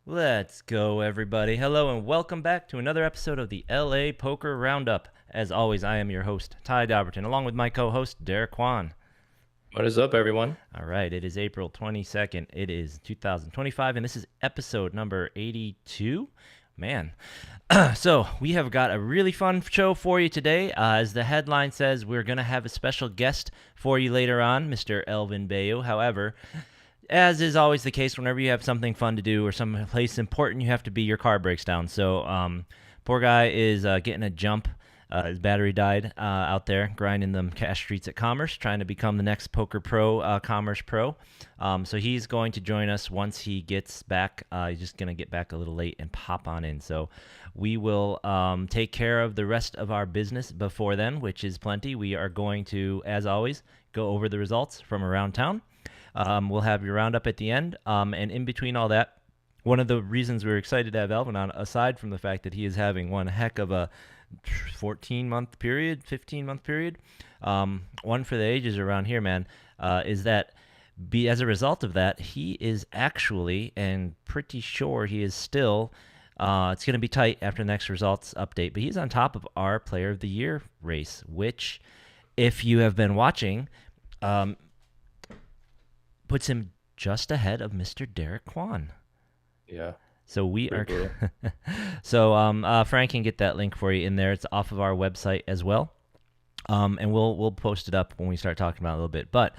Let's go, everybody. Hello, and welcome back to another episode of the LA Poker Roundup. As always, I am your host, Ty Dobberton, along with my co host, Derek Kwan. What is up, everyone? All right, it is April 22nd. It is 2025, and this is episode number 82. Man. So, we have got a really fun show for you today. As the headline says, we're going to have a special guest for you later on, Mr. Elvyn Bello. However, as is always the case, whenever you have something fun to do or some place important, you have to be, your car breaks down. So, poor guy is getting a jump. His battery died out there grinding them cash streets at Commerce, trying to become the next Poker Pro, Commerce Pro. So he's going to join us once he gets back. He's just going to get back a little late and pop on in. So we will take care of the rest of our business before then, which is plenty. We are going to, as always, go over the results from around town. We'll have your roundup at the end. And in between all that, one of the reasons we're excited to have Elvyn on, aside from the fact that he is having one heck of a 14-month period, 15-month period, one for the ages around here, man, is that as a result of that, he is actually, and pretty sure he is still, it's going to be tight after the next results update, but he's on top of our Player of the Year race, which, if you have been watching, puts him just ahead of Mr. Derek Kwan. Yeah, So we pretty are. brutal. So Frank can get that link for you in there. It's off of our website as well. And we'll post it up when we start talking about it a little bit. But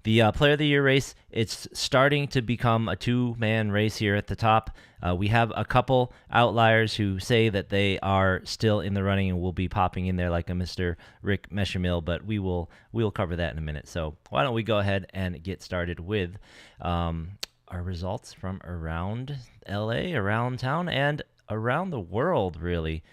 the Player of the Year race, it's starting to become a two-man race here at the top. We have a couple outliers who say that they are still in the running and will be popping in there, like a Mr. Rick Meshermill, but we'll cover that in a minute. So why don't we go ahead and get started with our results from around LA, around town, and around the world, really.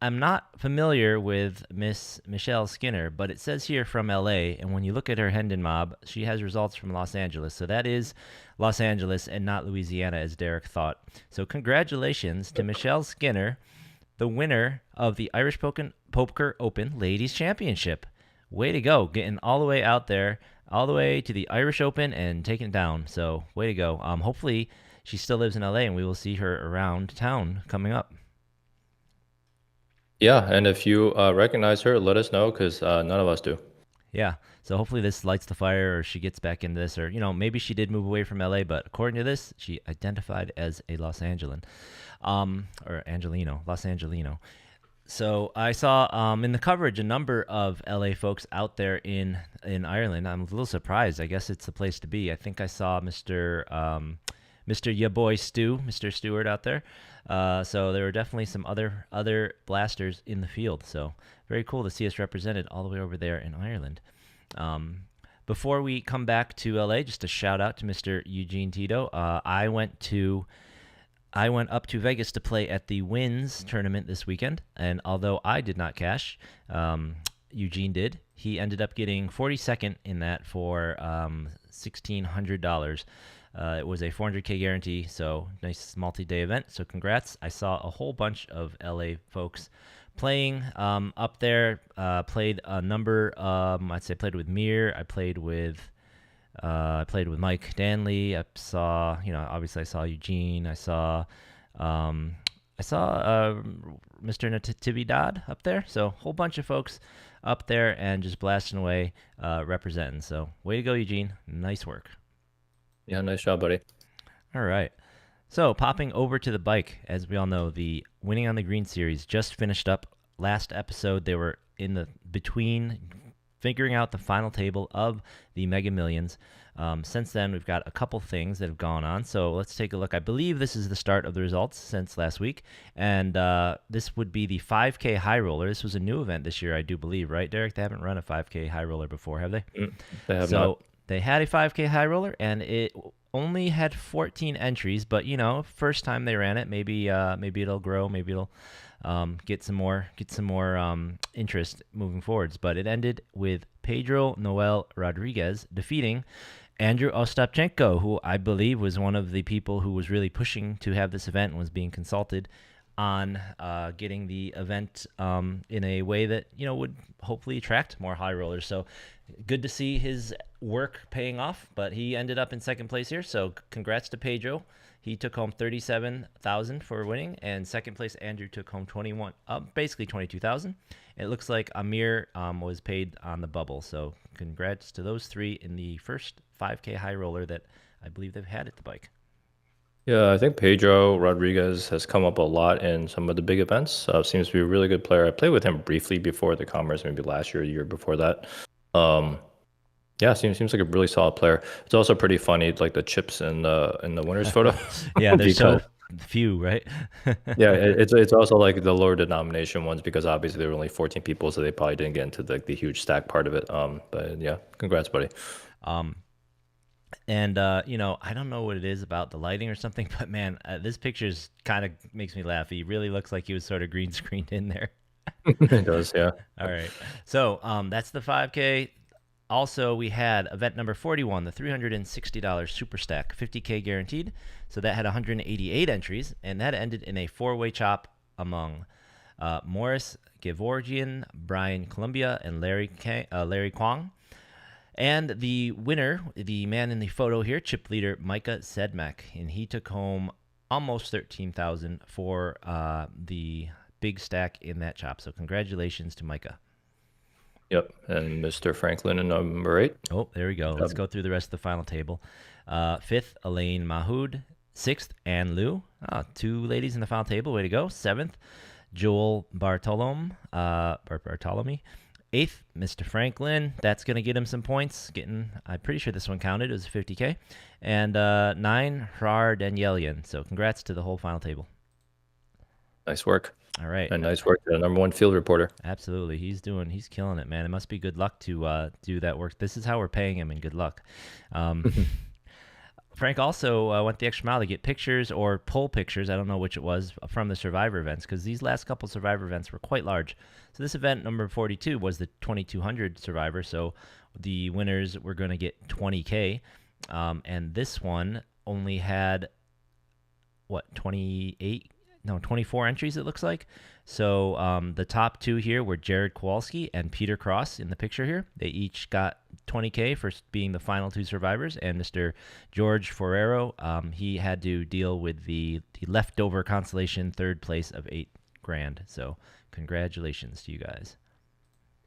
I'm not familiar with Miss Michelle Skinner, but it says here from LA, and when you look at her Hendon mob, she has results from Los Angeles. So that is Los Angeles and not Louisiana, as Derek thought. So congratulations to Michelle Skinner, the winner of the Irish Poker Open Ladies Championship. Way to go, getting all the way out there, all the way to the Irish Open and taking it down. So way to go. Hopefully she still lives in LA, and we will see her around town coming up. Yeah, and if you recognize her, let us know because none of us do. Yeah. So hopefully this lights the fire, or she gets back into this, or maybe she did move away from LA, but according to this, she identified as a Los Angelan, or Angelino, Los Angelino. So I saw in the coverage a number of LA folks out there in Ireland. I'm a little surprised. I guess it's the place to be. I think I saw Mr. Ya Boy Stu, Mr. Stewart out there. So there were definitely some other blasters in the field. So very cool to see us represented all the way over there in Ireland. Before we come back to LA, just a shout out to Mr. Eugene Tito. I went up to Vegas to play at the Wins tournament this weekend, and although I did not cash, Eugene did. He ended up getting 42nd in that for $1,600. It was a 400K guarantee, so nice multi-day event. So congrats. I saw a whole bunch of LA folks playing up there. Played a number. I'd say played with Mir. I played with Mike Danley. I saw, obviously I saw Eugene. I saw Mr. Natividad up there. So a whole bunch of folks up there and just blasting away, representing. So way to go, Eugene. Nice work. Yeah, nice job, buddy. All right. So popping over to the bike, as we all know, the Winning on the Green series just finished up. Last episode, they were in the between figuring out the final table of the Mega Millions. Since then, we've got a couple things that have gone on. So let's take a look. I believe this is the start of the results since last week. And this would be the 5K High Roller. This was a new event this year, I do believe, right, Derek? They haven't run a 5K High Roller before, have they? They have So not. they had a 5K High Roller, and it only had 14 entries. But, first time they ran it, maybe it'll grow. Maybe it'll get some more interest moving forwards. But it ended with Pedro Noel Rodriguez defeating Andrew Ostapchenko, who I believe was one of the people who was really pushing to have this event and was being consulted on getting the event in a way that would hopefully attract more high rollers. So good to see his work paying off, but he ended up in second place here. So congrats to Pedro. He took home 37,000 for winning, and second place Andrew took home 21, basically 22,000. It looks like Amir was paid on the bubble. So congrats to those three in the first 5K high roller that I believe they've had at the bike. Yeah, I think Pedro Rodriguez has come up a lot in some of the big events. Seems to be a really good player. I played with him briefly before the Commerce, maybe last year, the year before that. Um, yeah, seems like a really solid player. It's also pretty funny, like the chips in the winners photo. Yeah, there's because so few, right? yeah, it's also like the lower denomination ones because obviously there were only 14 people, so they probably didn't get into the huge stack part of it. But yeah, congrats, buddy. Um, and I don't know what it is about the lighting or something, but man, this picture's kind of makes me laugh. He really looks like he was sort of green screened in there. It does, yeah. All right, so that's the 5K. Also, we had event number 41, the $360 Super Stack, 50K guaranteed. So that had 188 entries, and that ended in a four-way chop among Morris Gevorgian, Brian Columbia, and Larry Kwong. And the winner, the man in the photo here, chip leader Micah Sedmak, and he took home almost 13,000 for the big stack in that chop. So congratulations to Micah. Yep, and Mr. Franklin in number 8. Oh, there we go. Let's go through the rest of the final table. Fifth, Elaine Mahood. Sixth, Ann Liu. Two ladies in the final table. Way to go. Seventh, Joel Bartolome. Eighth, Mr. Franklin. That's going to get him some points. I'm pretty sure this one counted. It was 50K. And 9, Hrar Danielian. So congrats to the whole final table. Nice work. All right. And nice work to the #1 field reporter. Absolutely. He's killing it, man. It must be good luck to do that work. This is how we're paying him, and good luck. Frank also went the extra mile to get pictures or pull pictures, I don't know which it was, from the Survivor events, because these last couple Survivor events were quite large. So this event, number 42, was the 2200 Survivor, so the winners were going to get 20K. And this one only had, 24 entries, it looks like. So the top two here were Jared Kowalski and Peter Cross in the picture here. They each got 20K for being the final two survivors. And Mr. George Ferrero, he had to deal with the leftover consolation third place of $8,000. So congratulations to you guys.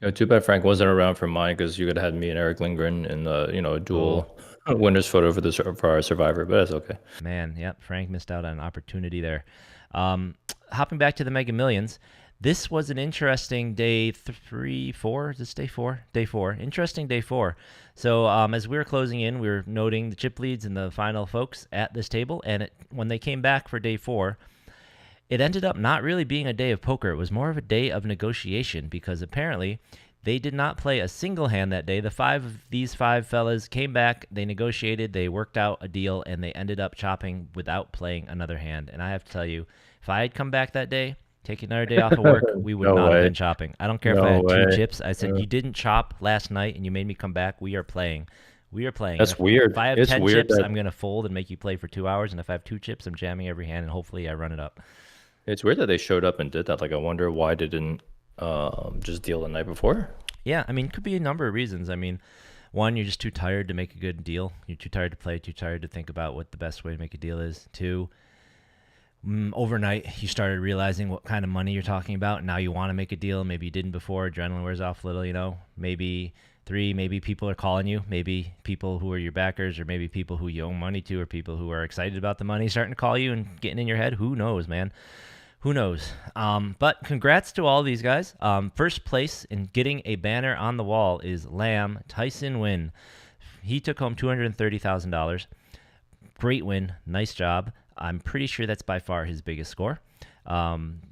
Yeah, too bad Frank wasn't around for mine because you could have had me and Eric Lindgren in a dual winners photo for our Survivor, but that's okay. Man, yep, Frank missed out on an opportunity there. Hopping back to the Mega Millions, this was an interesting day 4. Is this day 4? Day 4. Interesting day 4. So as we were closing in, we were noting the chip leads and the final folks at this table. And when they came back for day 4, it ended up not really being a day of poker. It was more of a day of negotiation because apparently they did not play a single hand that day. These five fellas came back, they negotiated, they worked out a deal, and they ended up chopping without playing another hand. And I have to tell you, if I had come back that day, taking another day off of work, we would not have been chopping. I don't care if I had 2 chips. I said, you didn't chop last night and you made me come back. We are playing. We are playing. That's weird. If I have 10 chips, I'm going to fold and make you play for 2 hours. And if I have 2 chips, I'm jamming every hand and hopefully I run it up. It's weird that they showed up and did that. Like, I wonder why they didn't just deal the night before. Yeah, I mean, it could be a number of reasons. I mean, one, you're just too tired to make a good deal. You're too tired to play, too tired to think about what the best way to make a deal is. 2, overnight, you started realizing what kind of money you're talking about. And now you want to make a deal. Maybe you didn't before. Adrenaline wears off a little, Maybe 3, maybe people are calling you. Maybe people who are your backers or maybe people who you owe money to or people who are excited about the money starting to call you and getting in your head. Who knows, man? Who knows? But congrats to all these guys. First place in getting a banner on the wall is Lamb Tyson Wynn. He took home $230,000. Great win. Nice job. I'm pretty sure that's by far his biggest score.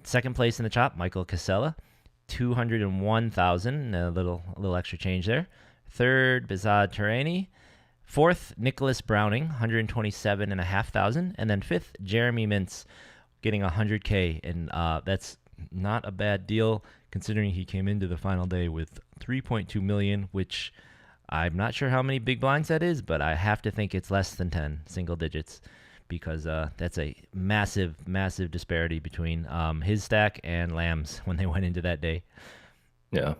Second place in the chop, Michael Casella, $201,000. A little extra change there. Third, Bizad Terani. Fourth, Nicholas Browning, $127,500. And then fifth, Jeremy Mintz, getting $100K, and that's not a bad deal considering he came into the final day with $3.2 million, which I'm not sure how many big blinds that is, but I have to think it's less than 10 single digits because that's a massive disparity between his stack and Lamb's when they went into that day. Yeah.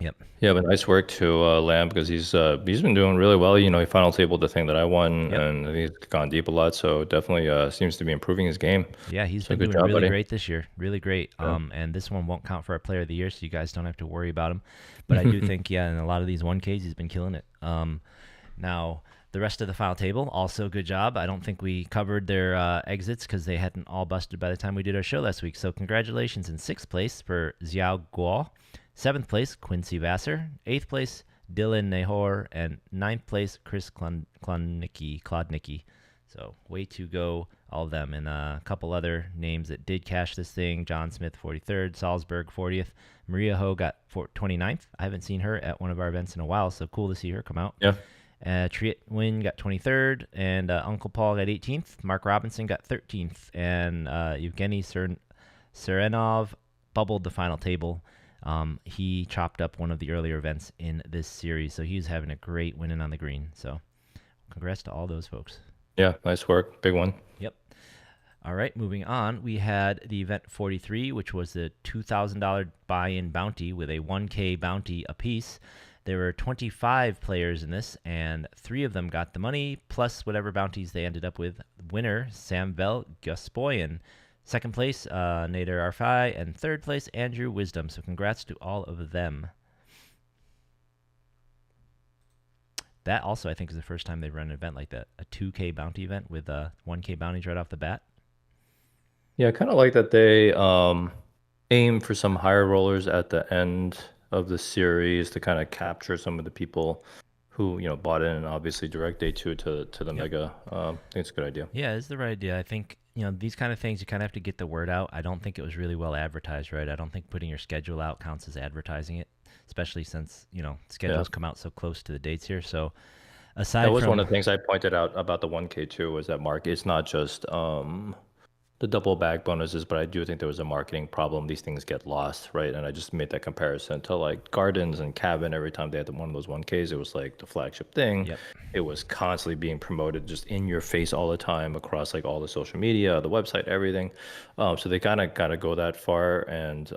Yep. Yeah, but nice work to Lamb because he's been doing really well. He final tabled the thing that I won, Yep. and he's gone deep a lot. So definitely seems to be improving his game. Yeah, he's So been good doing job, really buddy. great this year. Really great. Yeah. And this one won't count for our player of the year, so you guys don't have to worry about him. But I do think, yeah, in a lot of these 1Ks, he's been killing it. Now, the rest of the final table, also good job. I don't think we covered their exits because they hadn't all busted by the time we did our show last week. So congratulations in 6th place for Xiao Guo. 7th place, Quincy Vassar. 8th place, Dylan Nahor. And 9th place, Chris Klodnicki. So way to go, all of them. And a couple other names that did cash this thing. John Smith, 43rd. Salzburg, 40th. Maria Ho got 29th. I haven't seen her at one of our events in a while, so cool to see her come out. Yeah. Triet Win got 23rd, and Uncle Paul got 18th. Mark Robinson got 13th, and Evgeny Serenov bubbled the final table. He chopped up one of the earlier events in this series, so he's having a great winning on the green. So congrats to all those folks. Yeah, nice work. Big one. Yep. All right, moving on. We had the event 43, which was the $2,000 buy-in bounty with a 1K bounty apiece. There were 25 players in this, and 3 of them got the money, plus whatever bounties they ended up with. Winner, Samvel Gaspoyan. 2nd place, Nader Arfai. And 3rd place, Andrew Wisdom. So congrats to all of them. That also, I think, is the first time they've run an event like that. A 2K bounty event with 1K bounties right off the bat. Yeah, I kind of like that they aim for some higher rollers at the end of the series to kind of capture some of the people who bought in, and obviously direct day 2 to the mega. I think it's a good idea. Yeah, it's the right idea. I think these kind of things you kind of have to get the word out. I don't think it was really well advertised, right? I don't think putting your schedule out counts as advertising it, especially since schedules come out so close to the dates here. So aside That was from one of the things I pointed out about the 1K too, was that Mark, it's not just the double bag bonuses, but I do think there was a marketing problem. These things get lost, right? And I just made that comparison to like Gardens and Cabin. Every time they had one of those 1Ks, it was like the flagship thing. Yep. It was constantly being promoted just in your face all the time across like all the social media, the website, everything. So they kind of got to go that far. And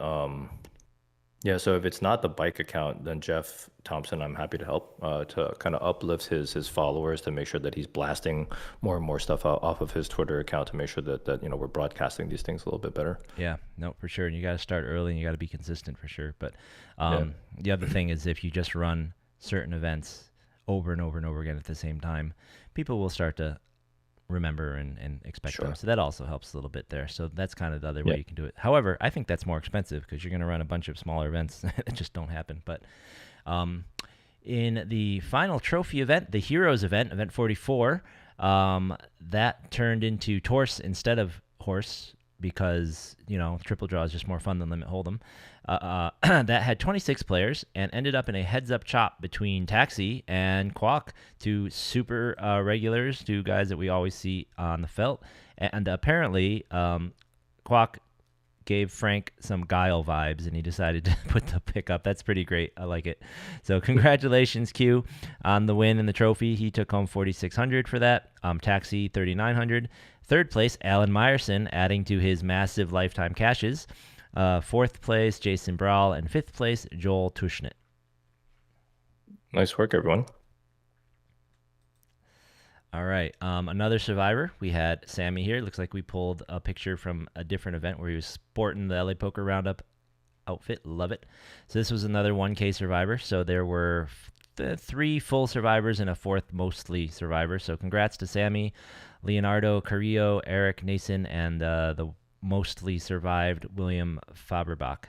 yeah, so if it's not the bike account, then Jeff Thompson, I'm happy to help to kind of uplift his followers to make sure that he's blasting more and more stuff out off of his Twitter account to make sure that we're broadcasting these things a little bit better. Yeah, no, for sure. And you got to start early and you got to be consistent for sure. But Yeah. the other thing is if you just run certain events over and over and over again at the same time, people will start to remember and expect them. Sure. So that also helps a little bit there. So that's kind of the other Yeah. way you can do it. However, I think that's more expensive because you're going to run a bunch of smaller events that just don't happen. But in the final trophy event, the Heroes event, event 44, that turned into Torse instead of Horse because, triple draw is just more fun than Limit Hold'em. That had 26 players and ended up in a heads-up chop between Taxi and Quack, two super regulars, two guys that we always see on the felt. And apparently, Quack gave Frank some Guile vibes, and he decided to put the pick up. That's pretty great. I like it. So congratulations, Q, on the win and the trophy. He took home $4,600 for that. Taxi, $3,900. 3rd place, Alan Meyerson, adding to his massive lifetime cashes. 4th place, Jason Brawl, and 5th place, Joel Tushnet. Nice work, everyone. All right. Another survivor. We had Sammy here. Looks like we pulled a picture from a different event where he was sporting the LA Poker Roundup outfit. Love it. So this was another 1K survivor. So there were 3 full survivors and a 4th mostly survivor. So congrats to Sammy, Leonardo Carrillo, Eric Nason, and the mostly survived William Faberbach.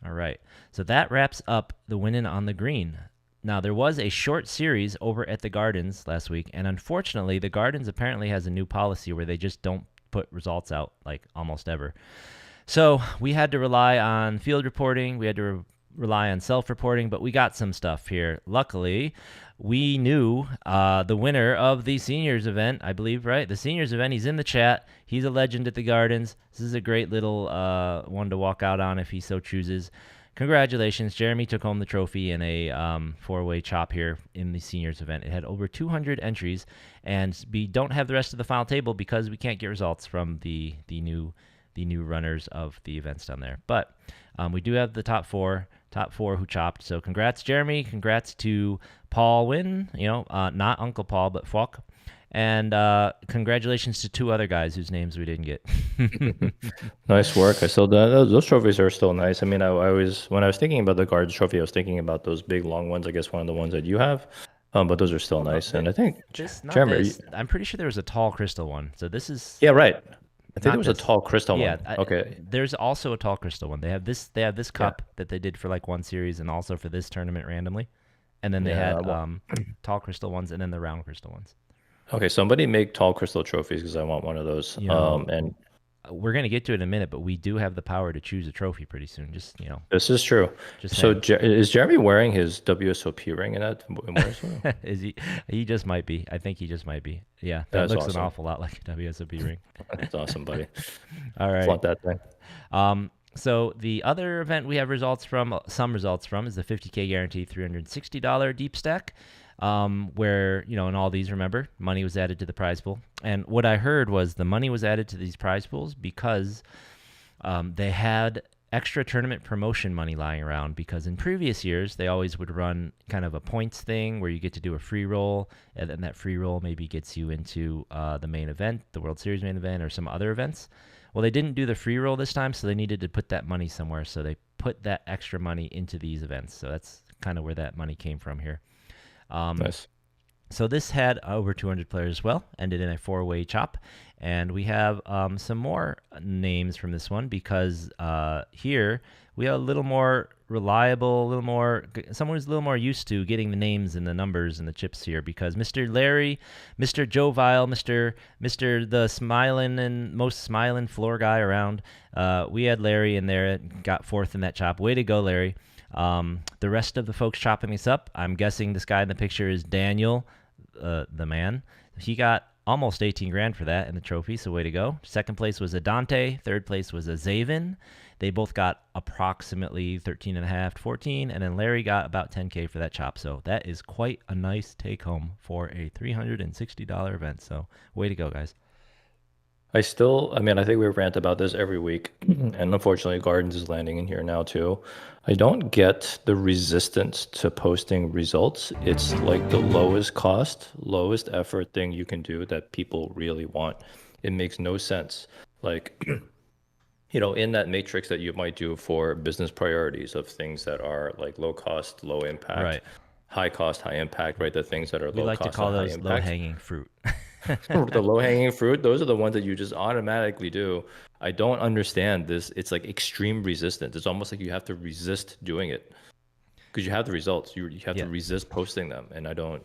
All right. So that wraps up the winning on the green. Now, there was a short series over at the Gardens last week, and unfortunately, the Gardens apparently has a new policy where they just don't put results out, like, almost ever. So we had to rely on field reporting. We had to rely on self-reporting, but we got some stuff here. Luckily, we knew the winner of the seniors event, I believe, right? The seniors event, he's in the chat. He's a legend at the Gardens. This is a great little one to walk out on if he so chooses. Congratulations. Jeremy took home the trophy in a 4-way chop here in the seniors event. It had over 200 entries, and we don't have the rest of the final table because we can't get results from the new the new runners of the events down there. But we do have the top four who chopped. So congrats, Jeremy. Congrats to Paul Wynn. Not Uncle Paul, but Falk. And congratulations to 2 other guys whose names we didn't get. Nice work. I still those trophies are still nice. I mean, I always when I was thinking about the guards trophy, I was thinking about those big long ones. I guess one of the ones that you have, but those are still nice. And I think Jeremy, I'm pretty sure there was a tall crystal one. So this is yeah, right. I think there was this. a tall crystal one. Okay. There's also a tall crystal one. They have this cup that they did for like one series and also for this tournament randomly. And then they had tall crystal ones and then the round crystal ones. Okay, somebody make tall crystal trophies because I want one of those. And we're gonna get to it in a minute, but we do have the power to choose a trophy pretty soon. This is true. So is Jeremy wearing his WSOP ring in that? Is he? He just might be. I think he just might be. Yeah, that looks awesome. An awful lot like a WSOP ring. That's awesome, buddy. All right. Flaunt that thing. So the other event we have some results from is the 50K guarantee $360 deep stack. Where, in all these, remember, money was added to the prize pool. And what I heard was the money was added to these prize pools because they had extra tournament promotion money lying around, because in previous years, they always would run kind of a points thing where you get to do a free roll, and then that free roll maybe gets you into the main event, the World Series main event, or some other events. Well, they didn't do the free roll this time, so they needed to put that money somewhere. So they put that extra money into these events. So that's kind of where that money came from here. Nice. So this had over 200 players as well, ended in a 4-way chop. And we have some more names from this one because here we have a little more reliable, someone who's a little more used to getting the names and the numbers and the chips here, because Mr. Larry, Mr. Joe Vile, Mr. the smiling and most smiling floor guy around, we had Larry in there, got 4th in that chop. Way to go, Larry. The rest of the folks chopping this up, I'm guessing this guy in the picture is Daniel, the man. He got almost 18 grand for that in the trophy, so way to go. Second place was a Dante. Third place was a Zavin. They both got approximately 13 and a half, 14, and then Larry got about 10K for that chop. So that is quite a nice take home for a $360 event. So way to go, guys. I think we rant about this every week, and unfortunately Gardens is landing in here now too. I don't get the resistance to posting results. It's like the lowest cost, lowest effort thing you can do that people really want. It makes no sense. Like, in that matrix that you might do for business priorities of things that are like low cost, low impact, right. High cost, high impact, right? The things that are low cost, we like to call those low hanging fruit. The low-hanging fruit, those are the ones that you just automatically do. I don't understand this. It's like extreme resistance. It's almost like you have to resist doing it because you have the results. You have to resist posting them, and I don't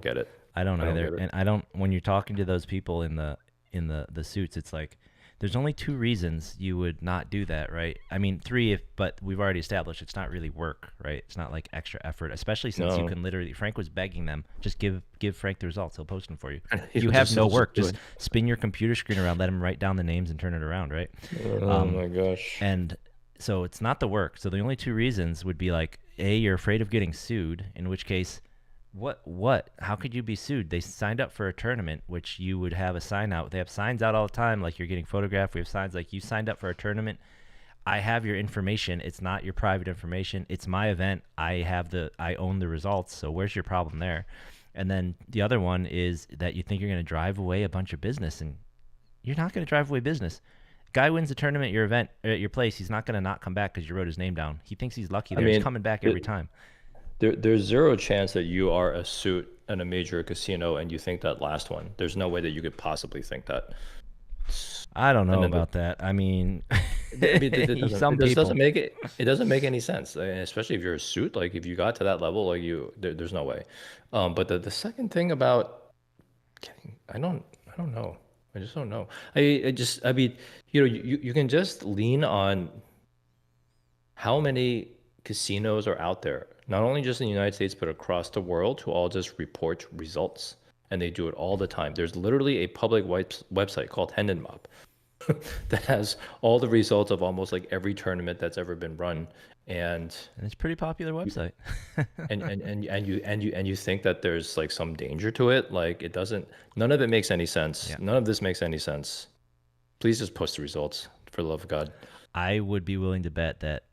get it. I don't either. And I don't. When you're talking to those people in the suits, it's like there's only 2 reasons you would not do that, right? I mean 3, but we've already established it's not really work, right? It's not like extra effort, especially since you can literally. Frank was begging them, just give Frank the results. He'll post them for you. You have no work. Just spin your computer screen around, let him write down the names and turn it around, right? Oh my gosh. And so it's not the work. So the only 2 reasons would be like, A, you're afraid of getting sued, in which case, what? How could you be sued? They signed up for a tournament, which you would have a sign out. They have signs out all the time, like you're getting photographed. We have signs like you signed up for a tournament. I have your information. It's not your private information. It's my event. I own the results. So where's your problem there? And then the other one is that you think you're going to drive away a bunch of business, and you're not going to drive away business. Guy wins a tournament at your event, at your place. He's not going to not come back because you wrote his name down. He thinks he's lucky there. He's coming back every time. There's zero chance that you are a suit in a major casino and you think that last one. There's no way that you could possibly think that. I don't know about that. I mean, it doesn't make any sense, especially if you're a suit. Like if you got to that level, like there's no way. But the second thing about getting, I don't know. I just don't know. I mean, you can just lean on how many casinos are out there, not only just in the United States, but across the world, who all just report results. And they do it all the time. There's literally a public website called Hendon Mob that has all the results of almost like every tournament that's ever been run. And it's a pretty popular website. and you think that there's like some danger to it. Like none of it makes any sense. Yeah. None of this makes any sense. Please just post the results. For the love of God. I would be willing to bet that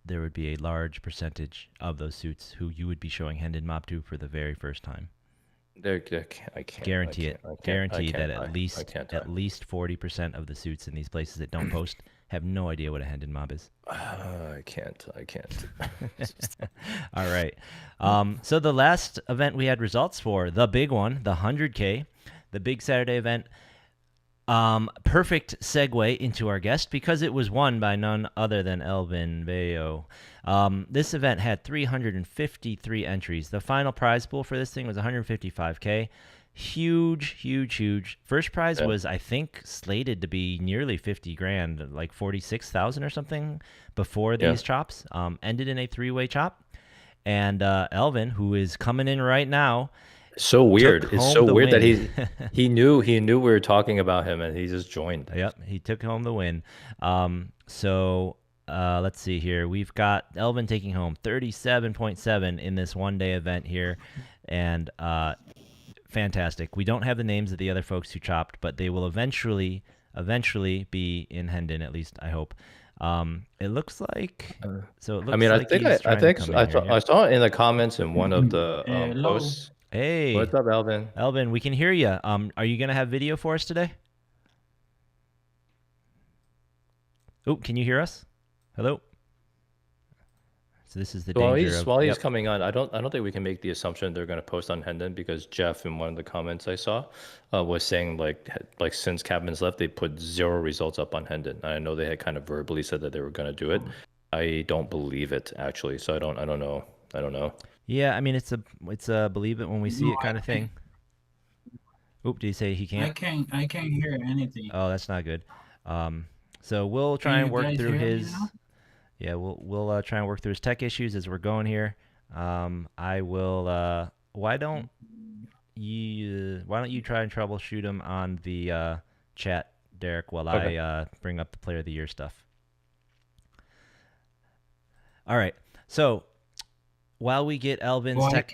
there would be a large percentage of those suits who you would be showing Hendon Mob to for the very first time. I can't. Guarantee it. Guarantee that at I can't. at least 40% of the suits in these places that don't post have no idea what a Hendon Mob is. I can't. All right. So the last event we had results for, the big one, the 100K, the big Saturday event. Perfect segue into our guest because it was won by none other than Elvyn Bello. This event had 353 entries. The final prize pool for this thing was 155K. Huge. First prize was, I think, slated to be nearly 50 grand, like 46,000 or something before these chops. Ended in a 3-way chop. And Elvyn, who is coming in right now, so weird. It's so weird that he knew we were talking about him and he just joined. Yep, he took home the win. So let's see here. We've got Elvyn taking home 37.7 in this one-day event here, and fantastic. We don't have the names of the other folks who chopped, but they will eventually be in Hendon, at least I hope. It looks like. So it looks. I mean, like I saw it in the comments in one of the posts. Hey, what's up, Elvyn? Elvyn, we can hear you. Are you gonna have video for us today? Oh, can you hear us? Hello. So this is the danger while he's coming on. I don't think we can make the assumption they're going to post on Hendon because Jeff in one of the comments I saw was saying like since Cabin's left they put 0 results up on Hendon. I know they had kind of verbally said that they were going to do it. I don't believe it actually, so I don't know. Yeah, I mean it's a believe it when we see it kind of thing. Oop, did he say he can't? I can't hear anything. Oh, that's not good. So we'll try and work through his. Yeah, we'll try and work through his tech issues as we're going here. I will. Why don't you try and troubleshoot him on the chat, Derek, while I bring up the Player of the Year stuff. All right. So while we get Elvin's tech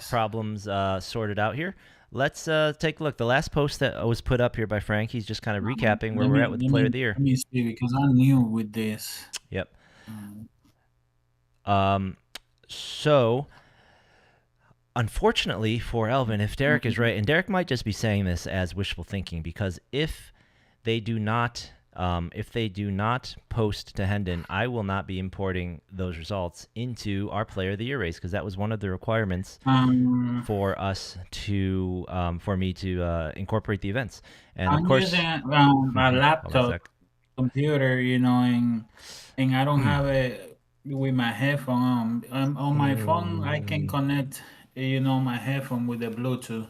problems sorted out here, let's take a look. The last post that was put up here by Frank, he's just kind of recapping where we're at with the Player of the Year. Let me see, because I'm new with this. Yep. So, unfortunately for Elvyn, if Derek is right, and Derek might just be saying this as wishful thinking, because if they do not post to Hendon, I will not be importing those results into our Player of the Year race, because that was one of the requirements for us to for me to incorporate the events. And I'm of course, using my laptop computer, and I don't have it with my headphone on my phone. I can connect, my headphone with the Bluetooth.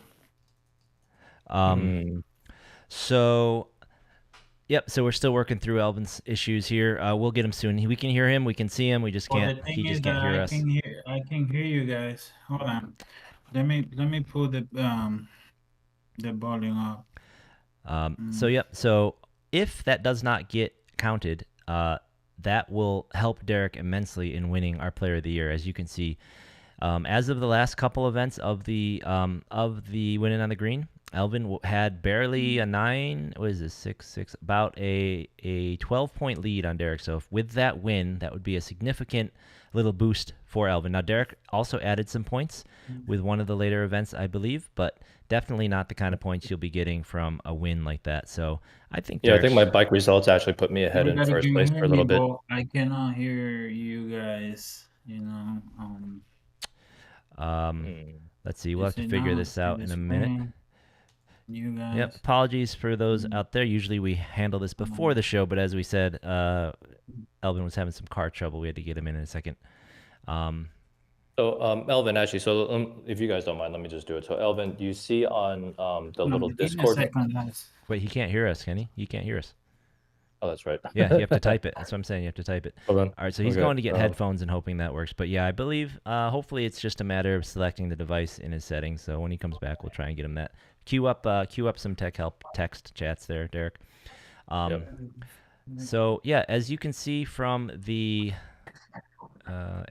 So. Yep, so we're still working through Elvin's issues here. We'll get him soon. We can hear him, we can see him, we just can't. He just can't hear us. I can hear you guys. Hold on. Let me pull the volume up. So if that does not get counted, that will help Derek immensely in winning our Player of the Year. As you can see, as of the last couple events of the winning on the green, Elvyn had barely a 9. What is this? 6, about a 12-point lead on Derek. So with that win, that would be a significant little boost for Elvyn. Now Derek also added some points with one of the later events, I believe, but definitely not the kind of points you'll be getting from a win like that. So I think. Yeah, I think my bike results actually put me ahead in first place for a little bit. I cannot hear you guys. Let's see. We'll have to figure this out in a minute. You guys. Yep. Apologies for those out there. Usually we handle this before the show, but as we said, Elvyn was having some car trouble. We had to get him in a second. So Elvyn, actually, if you guys don't mind, let me just do it. So Elvyn, do you see on the little Discord? Wait, he can't hear us, can he? He can't hear us. Oh, that's right. Yeah, you have to type it. That's what I'm saying. You have to type it. Hold on. All right, so he's going to get headphones and hoping that works. But yeah, I believe hopefully it's just a matter of selecting the device in his settings. So when he comes back, we'll try and get him that. Queue up some tech help text chats there, Derek. So yeah, as you can see from the, oh,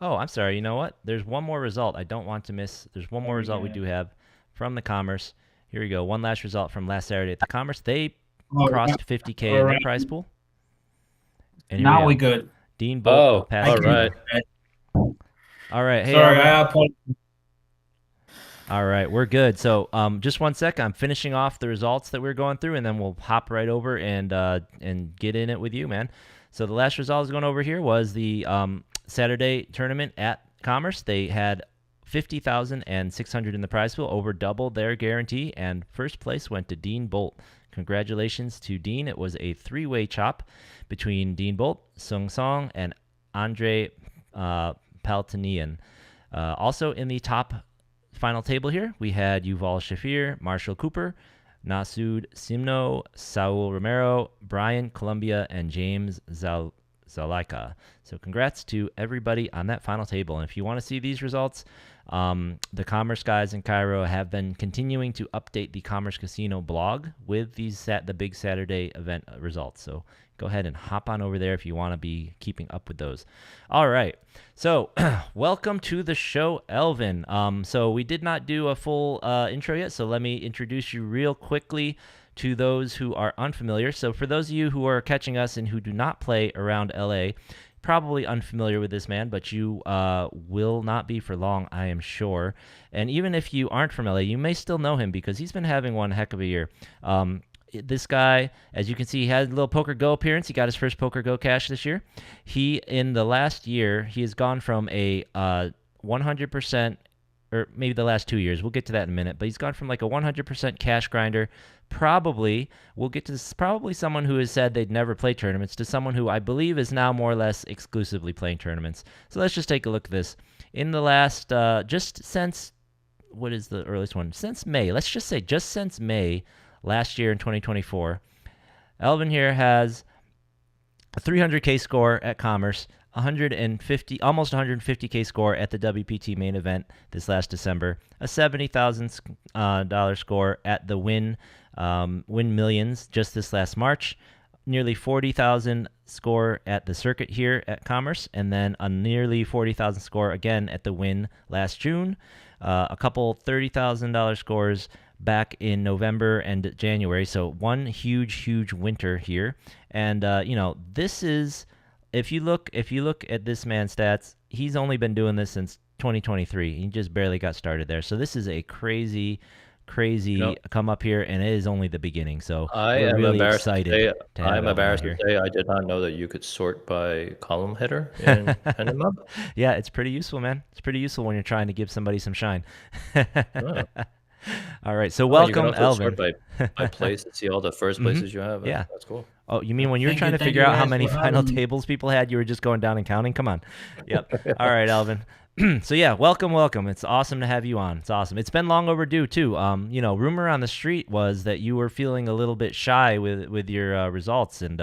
I'm sorry. You know what? There's one more result I don't want to miss. There's one more result we do have from the commerce, Here we go. One last result from last Saturday at the Commerce. They All right. crossed 50K All in their right. prize pool. And here Now we we go. good. Dean Bolt Oh, passed all Thank you. right. All right. Hey, Sorry, Elvyn. I apologize. All right, we're good. So, just one sec. I'm finishing off the results that we're going through, and then we'll hop right over and get in it with you, man. So the last result I was going over here was the Saturday tournament at Commerce. They had 50,600 in the prize pool, over double their guarantee, and first place went to Dean Bolt. Congratulations to Dean. It was a three-way chop between Dean Bolt, Sung Song, and Andre Paltinian. Also in the top final table here, we had Yuval Shafir, Marshall Cooper, Nasud Simno, Saul Romero, Brian Columbia, and James Zalaika. So congrats to everybody on that final table. And if you want to see these results, the Commerce guys in Cairo have been continuing to update the Commerce Casino blog with the big Saturday event results. So go ahead and hop on over there if you want to be keeping up with those. All right. So welcome to the show, Elvyn. So we did not do a full intro yet, so let me introduce you real quickly to those who are unfamiliar. So for those of you who are catching us and who do not play around LA, probably unfamiliar with this man, but you will not be for long, I am sure. And even if you aren't from LA, you may still know him because he's been having one heck of a year. This guy, as you can see, he had a little Poker Go appearance. He got his first Poker Go cash this year. In the last year, he has gone from a 100%, or maybe the last 2 years. We'll get to that in a minute. But he's gone from like a 100% cash grinder. We'll get to this, probably someone who has said they'd never play tournaments, to someone who I believe is now more or less exclusively playing tournaments. So let's just take a look at this. In the last, just since, what is the earliest one? Since May. Let's just say just since May last year in 2024, Elvyn here has a 300K score at Commerce, 150, almost 150K score at the WPT main event this last December, a $70,000 score at the Win Millions just this last March, nearly 40,000 score at the circuit here at Commerce, and then a nearly 40,000 score again at the Win last June, a couple $30,000 scores back in November and January. So one huge winter here. And this is, if you look at this man's stats, he's only been doing this since 2023. He just barely got started there. So this is a crazy come up here, and it is only the beginning. So we're really excited. I'm embarrassed to say I did not know that you could sort by column header in Pendulum. Yeah, it's pretty useful, man. It's pretty useful when you're trying to give somebody some shine. Oh. All right, so welcome, you can also Elvyn. Sort by place and see all the first places you have. Yeah, that's cool. Oh, you mean when you were trying to figure out how many final tables people had, you were just going down and counting? Come on. Yep. All right, Elvyn. So yeah, welcome. It's awesome to have you on. It's awesome. It's been long overdue too. Rumor on the street was that you were feeling a little bit shy with your results, and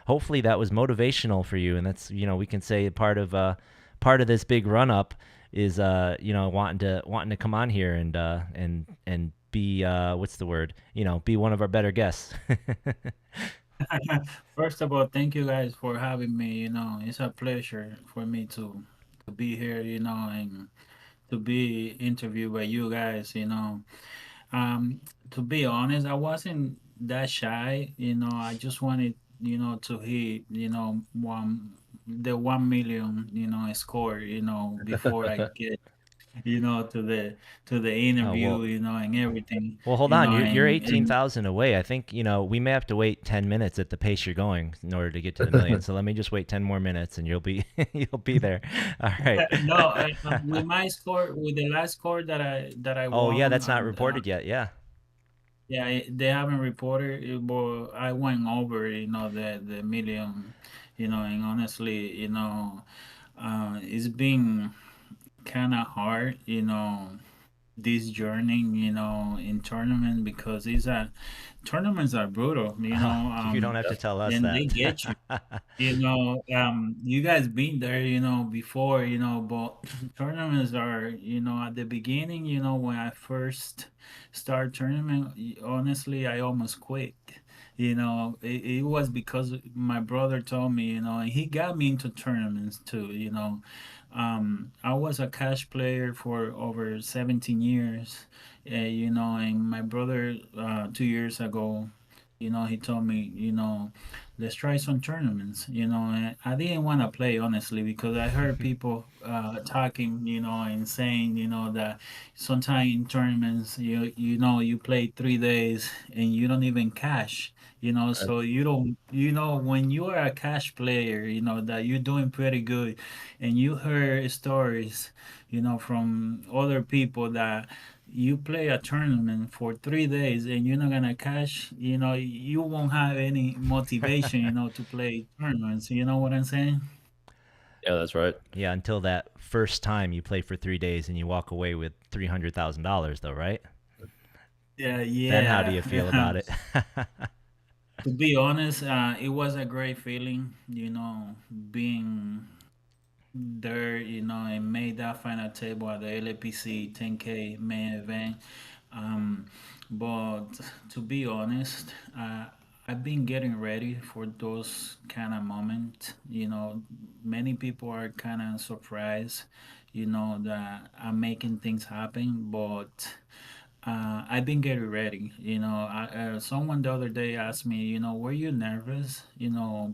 hopefully that was motivational for you. And that's we can say part of this big run up is wanting to come on here and be what's the word? Be one of our better guests. First of all, thank you guys for having me. It's a pleasure for me to be here, and to be interviewed by you guys. To be honest, I wasn't that shy. I just wanted, to hit, the 1 million, score, before I get, to the interview, and everything. Well, hold on. You're and 18,000 away. I think we may have to wait 10 minutes at the pace you're going in order to get to the million. So let me just wait 10 more minutes, and you'll be there. All right. No, with my score, with the last score that I Oh yeah, won, that's not reported yet. Yeah. yeah, they haven't reported it, but I went over, the million, and honestly, it's been kind of hard, this journey, in tournament, because tournaments are brutal, You don't have to tell us and that. they get you. You guys been there, before, but tournaments are, at the beginning, when I first start tournament, honestly, I almost quit. It was because my brother told me, and he got me into tournaments too, I was a cash player for over 17 years, and my brother 2 years ago, he told me, let's try some tournaments, and I didn't want to play honestly because I heard people talking, and saying, that sometimes in tournaments, you play 3 days and you don't even cash. So you don't, when you are a cash player, that you're doing pretty good, and you heard stories, from other people that you play a tournament for 3 days and you're not gonna cash, you won't have any motivation, to play tournaments. You know what I'm saying? Yeah, that's right. Yeah, until that first time you play for 3 days and you walk away with $300,000, though, right? Yeah, Then how do yeah. you feel about it? To be honest, it was a great feeling, being there, and made that final table at the LAPC 10K main event. Um, but to be honest, I've been getting ready for those kind of moments. Many people are kind of surprised, that I'm making things happen, but I've been getting ready. Someone the other day asked me, were you nervous,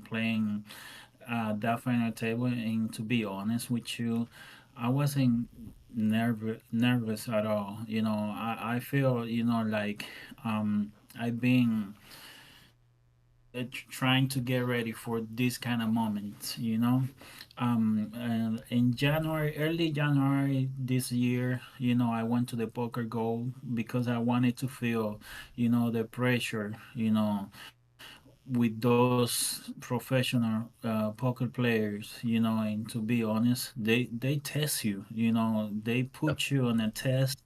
playing that final table? And to be honest with you, I wasn't nervous at all. I feel, like I've been trying to get ready for this kind of moments. And in January, early January this year, I went to the Poker Go because I wanted to feel, the pressure, with those professional poker players, and to be honest, they test you, they Yep. put you on a test,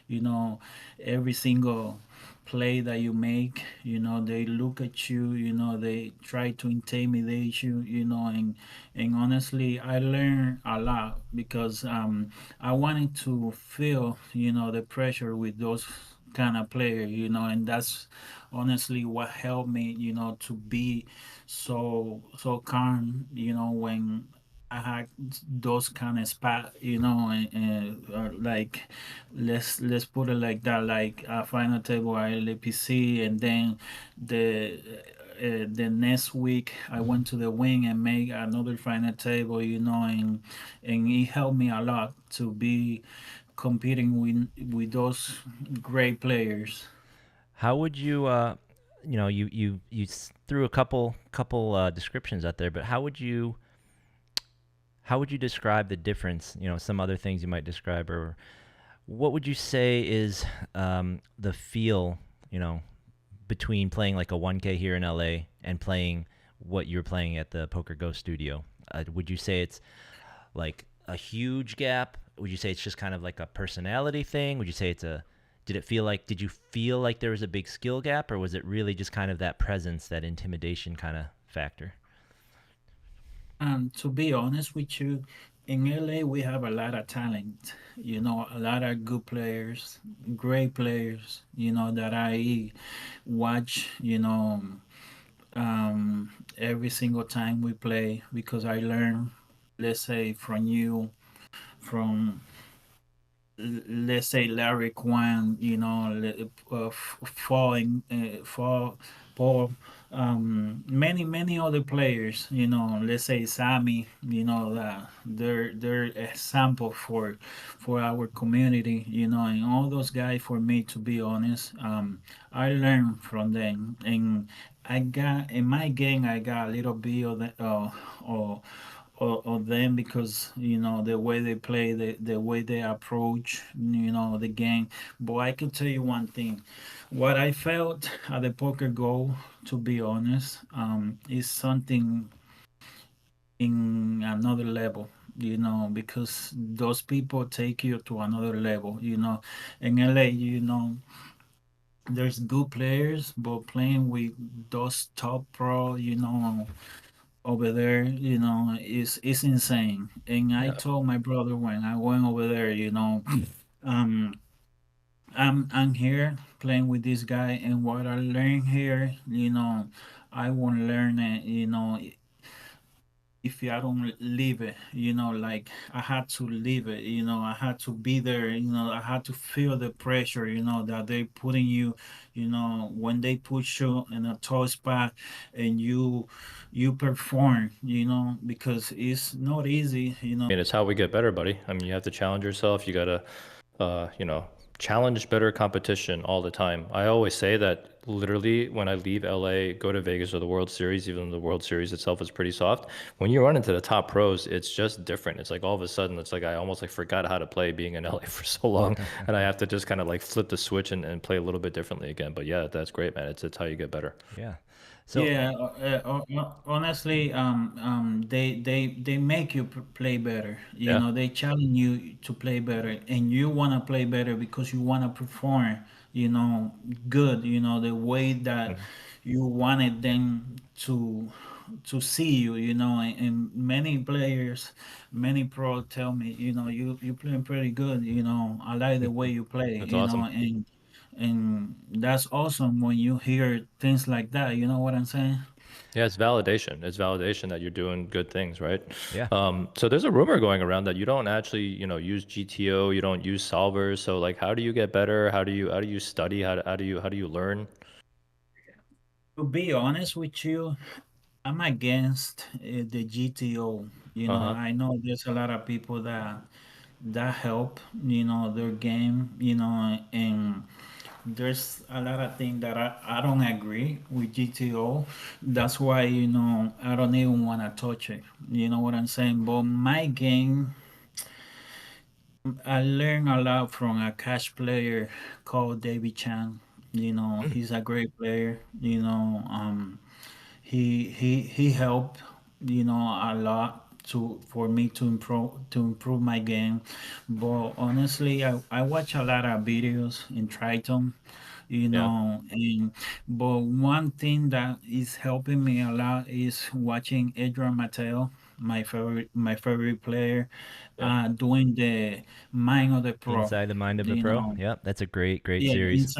you know, every single play that you make, they look at you, they try to intimidate you, and honestly, I learned a lot because I wanted to feel, the pressure with those kind of player, and that's honestly what helped me, to be so calm, when I had those kind of spot, and like let's put it like that, like a final table at LAPC, and then the the next week I went to the wing and made another final table, and it helped me a lot to be competing with those great players. How would you, threw a couple descriptions out there, but how would you describe the difference? Some other things you might describe, or what would you say is the feel, you know, between playing like a 1K here in LA and playing what you're playing at the Poker Go studio? Would you say it's like a huge gap? Would you say it's just kind of like a personality thing? Would you say did you feel like there was a big skill gap, or was it really just kind of that presence, that intimidation kind of factor? To be honest with you, in LA we have a lot of talent, a lot of good players, great players, that I watch, every single time we play because I learn, let's say, from you, from let's say Larry Kwan, falling, fall, Paul, many other players, let's say Sammy, they're example for our community, and all those guys. For me, to be honest, I learned from them, and I got in my game, I got a little bit of the, of them because the way they play, the way they approach, the game. But I can tell you one thing: what I felt at the Poker Go, to be honest, is something in another level. Because those people take you to another level. In LA, there's good players, but playing with those top pro, over there, is insane. And I Yeah. told my brother when I went over there, um, I'm here playing with this guy, and what I learned here, I won't learn it, if I don't leave it, like I had to leave it, I had to be there, I had to feel the pressure, that they putting you, when they put you in a tough spot and you perform, because it's not easy, And it's how we get better, buddy. I mean, you have to challenge yourself. You gotta, you know, challenge better competition all the time. I always say that literally when I leave LA, go to Vegas or the World Series, even though the World Series itself is pretty soft. When you run into the top pros, it's just different. It's like all of a sudden, it's like I almost like forgot how to play being in LA for so long, and I have to just kind of like flip the switch and play a little bit differently again. But yeah, that's great, man. It's how you get better. Yeah. So Yeah, honestly, they make you play better. Yeah. They challenge you to play better, and you want to play better because you want to perform, you know, good. The way that Mhm. you wanted them to see you. And many players, many pro tell me, you playing pretty good. I like the way you play. That's awesome. And that's awesome when you hear things like that. You know what I'm saying? Yeah, it's validation. It's validation that you're doing good things, right? yeah. So there's a rumor going around that you don't actually, use GTO, you don't use solvers. So like, how do you get better? How do you study? How do you learn? To be honest with you, I'm against the GTO. Uh-huh. I know there's a lot of people that help, their game, and there's a lot of things that I don't agree with GTO. That's why, I don't even want to touch it. You know what I'm saying? But my game, I learned a lot from a cash player called David Chan. Mm. He's a great player. He helped, a lot for me to improve my game. But honestly, I watch a lot of videos in Triton, Yeah. and but one thing that is helping me a lot is watching Edgar Mateo, my favorite player, Yeah. doing the Mind of the Pro. Inside the Mind of the You Pro. know, Yep, that's a great yeah, series.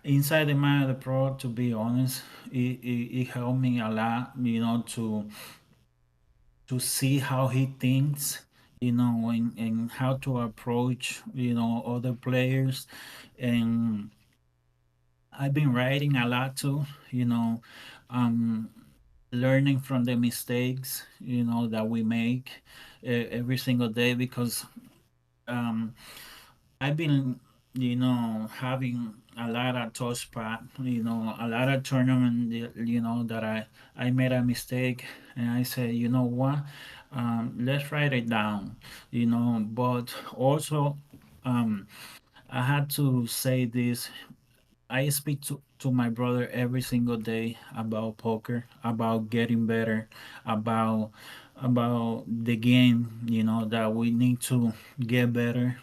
inside the Mind of the Pro. To be honest, it helped me a lot. To see how he thinks. And how to approach other players. And I've been writing a lot too, um, learning from the mistakes, that we make every single day because um, I've been, having a lot of tough spot, a lot of tournament, that I made a mistake and I said, you know what, let's write it down, but also um, I had to say this. I speak to my brother every single day about poker, about getting better, about about the game, that we need to get better,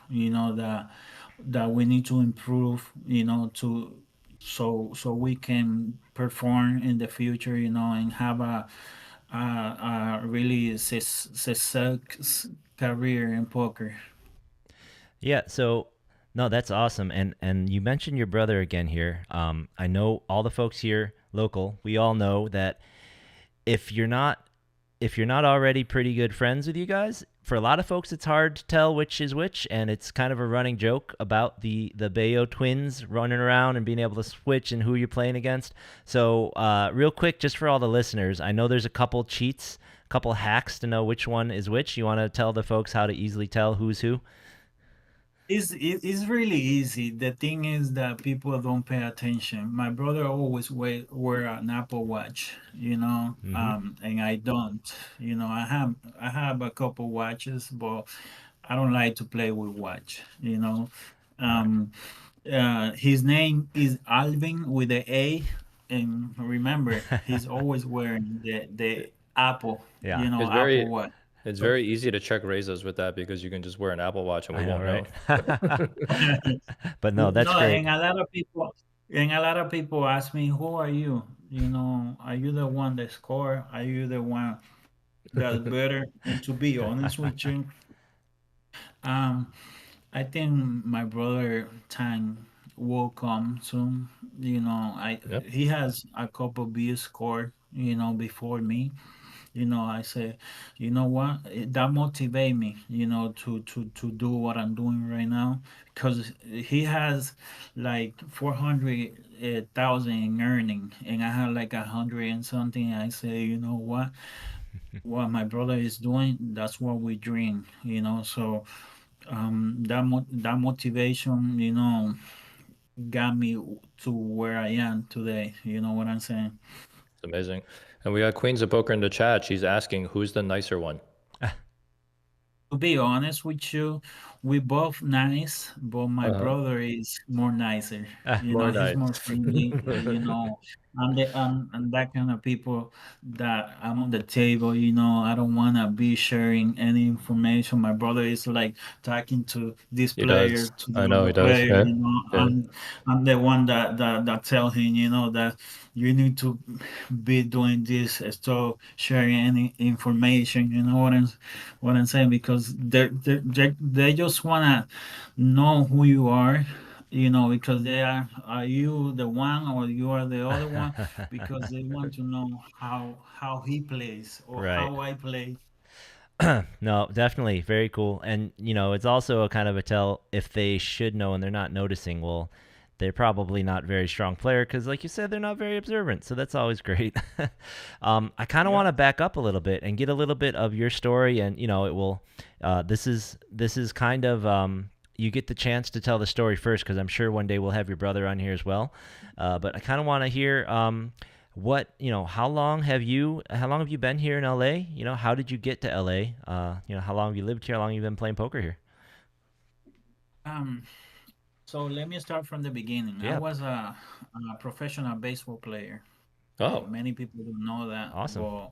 that we need to improve, so we can perform in the future, and have a really success career in poker. Yeah, so no, that's awesome. And you mentioned your brother again here. I know all the folks here local. We all know that if you're not if you're not already pretty good friends with you guys, for a lot of folks it's hard to tell which is which, and it's kind of a running joke about the Bayo twins running around and being able to switch and who you're playing against. So, real quick, just for all the listeners, I know there's a couple cheats, a couple hacks to know which one is which. You want to tell the folks how to easily tell who's who? It's really easy. The thing is that people don't pay attention. My brother always wear an Apple Watch, Mm-hmm. and I don't. I have a couple watches, but I don't like to play with watch. All right. Um, his name is Alvin with the A, and remember, he's always wearing the Apple, Yeah, It's Apple very Watch. it's So very easy to check razors with that because you can just wear an Apple Watch and we I know, won't know. right? But no, that's No, great. and a lot of people ask me, "Who are you? Are you the one that score? Are you the one that's better?" And to be honest with you, um, I think my brother time will come soon. I Yep. he has a couple B score, before me, I say, you know what, that motivate me, to do what I'm doing right now, because he has like 400,000 in earning, and I have like 100 and something. I say, you know what my brother is doing, that's what we dream, so that motivation, got me to where I am today. You know what I'm saying? It's amazing. And we got Queens of Poker in the chat. She's asking, who's the nicer one? To be honest with you, we both nice, but my Uh-huh. brother is more nicer. More He's nice. more friendly. I'm that kind of people that I'm on the table. I don't wanna be sharing any information. My brother is like talking to this He player, does. to I the know other he does. player. Yeah. Yeah. I'm the one that tell him, that you need to be doing this, stop sharing any information. You know what I'm saying? Because they just wanna know who you are, because are you the one or you are the other one? Because they want to know how he plays or Right. how I play. No, definitely very cool. And it's also a kind of a tell if they should know and they're not noticing. Well, they're probably not very strong player because, like you said, they're not very observant. So that's always great. I kind of want Yep. to back up a little bit and get a little bit of your story, and it will. This is kind of you get the chance to tell the story first because I'm sure one day we'll have your brother on here as well. But I kind of want to hear. How long have you been here in LA? How did you get to LA? How long have you lived here? How long have you been playing poker here? Um. So let me start from the beginning. I Yeah, was a professional baseball player. Oh, Many people don't know that, awesome. but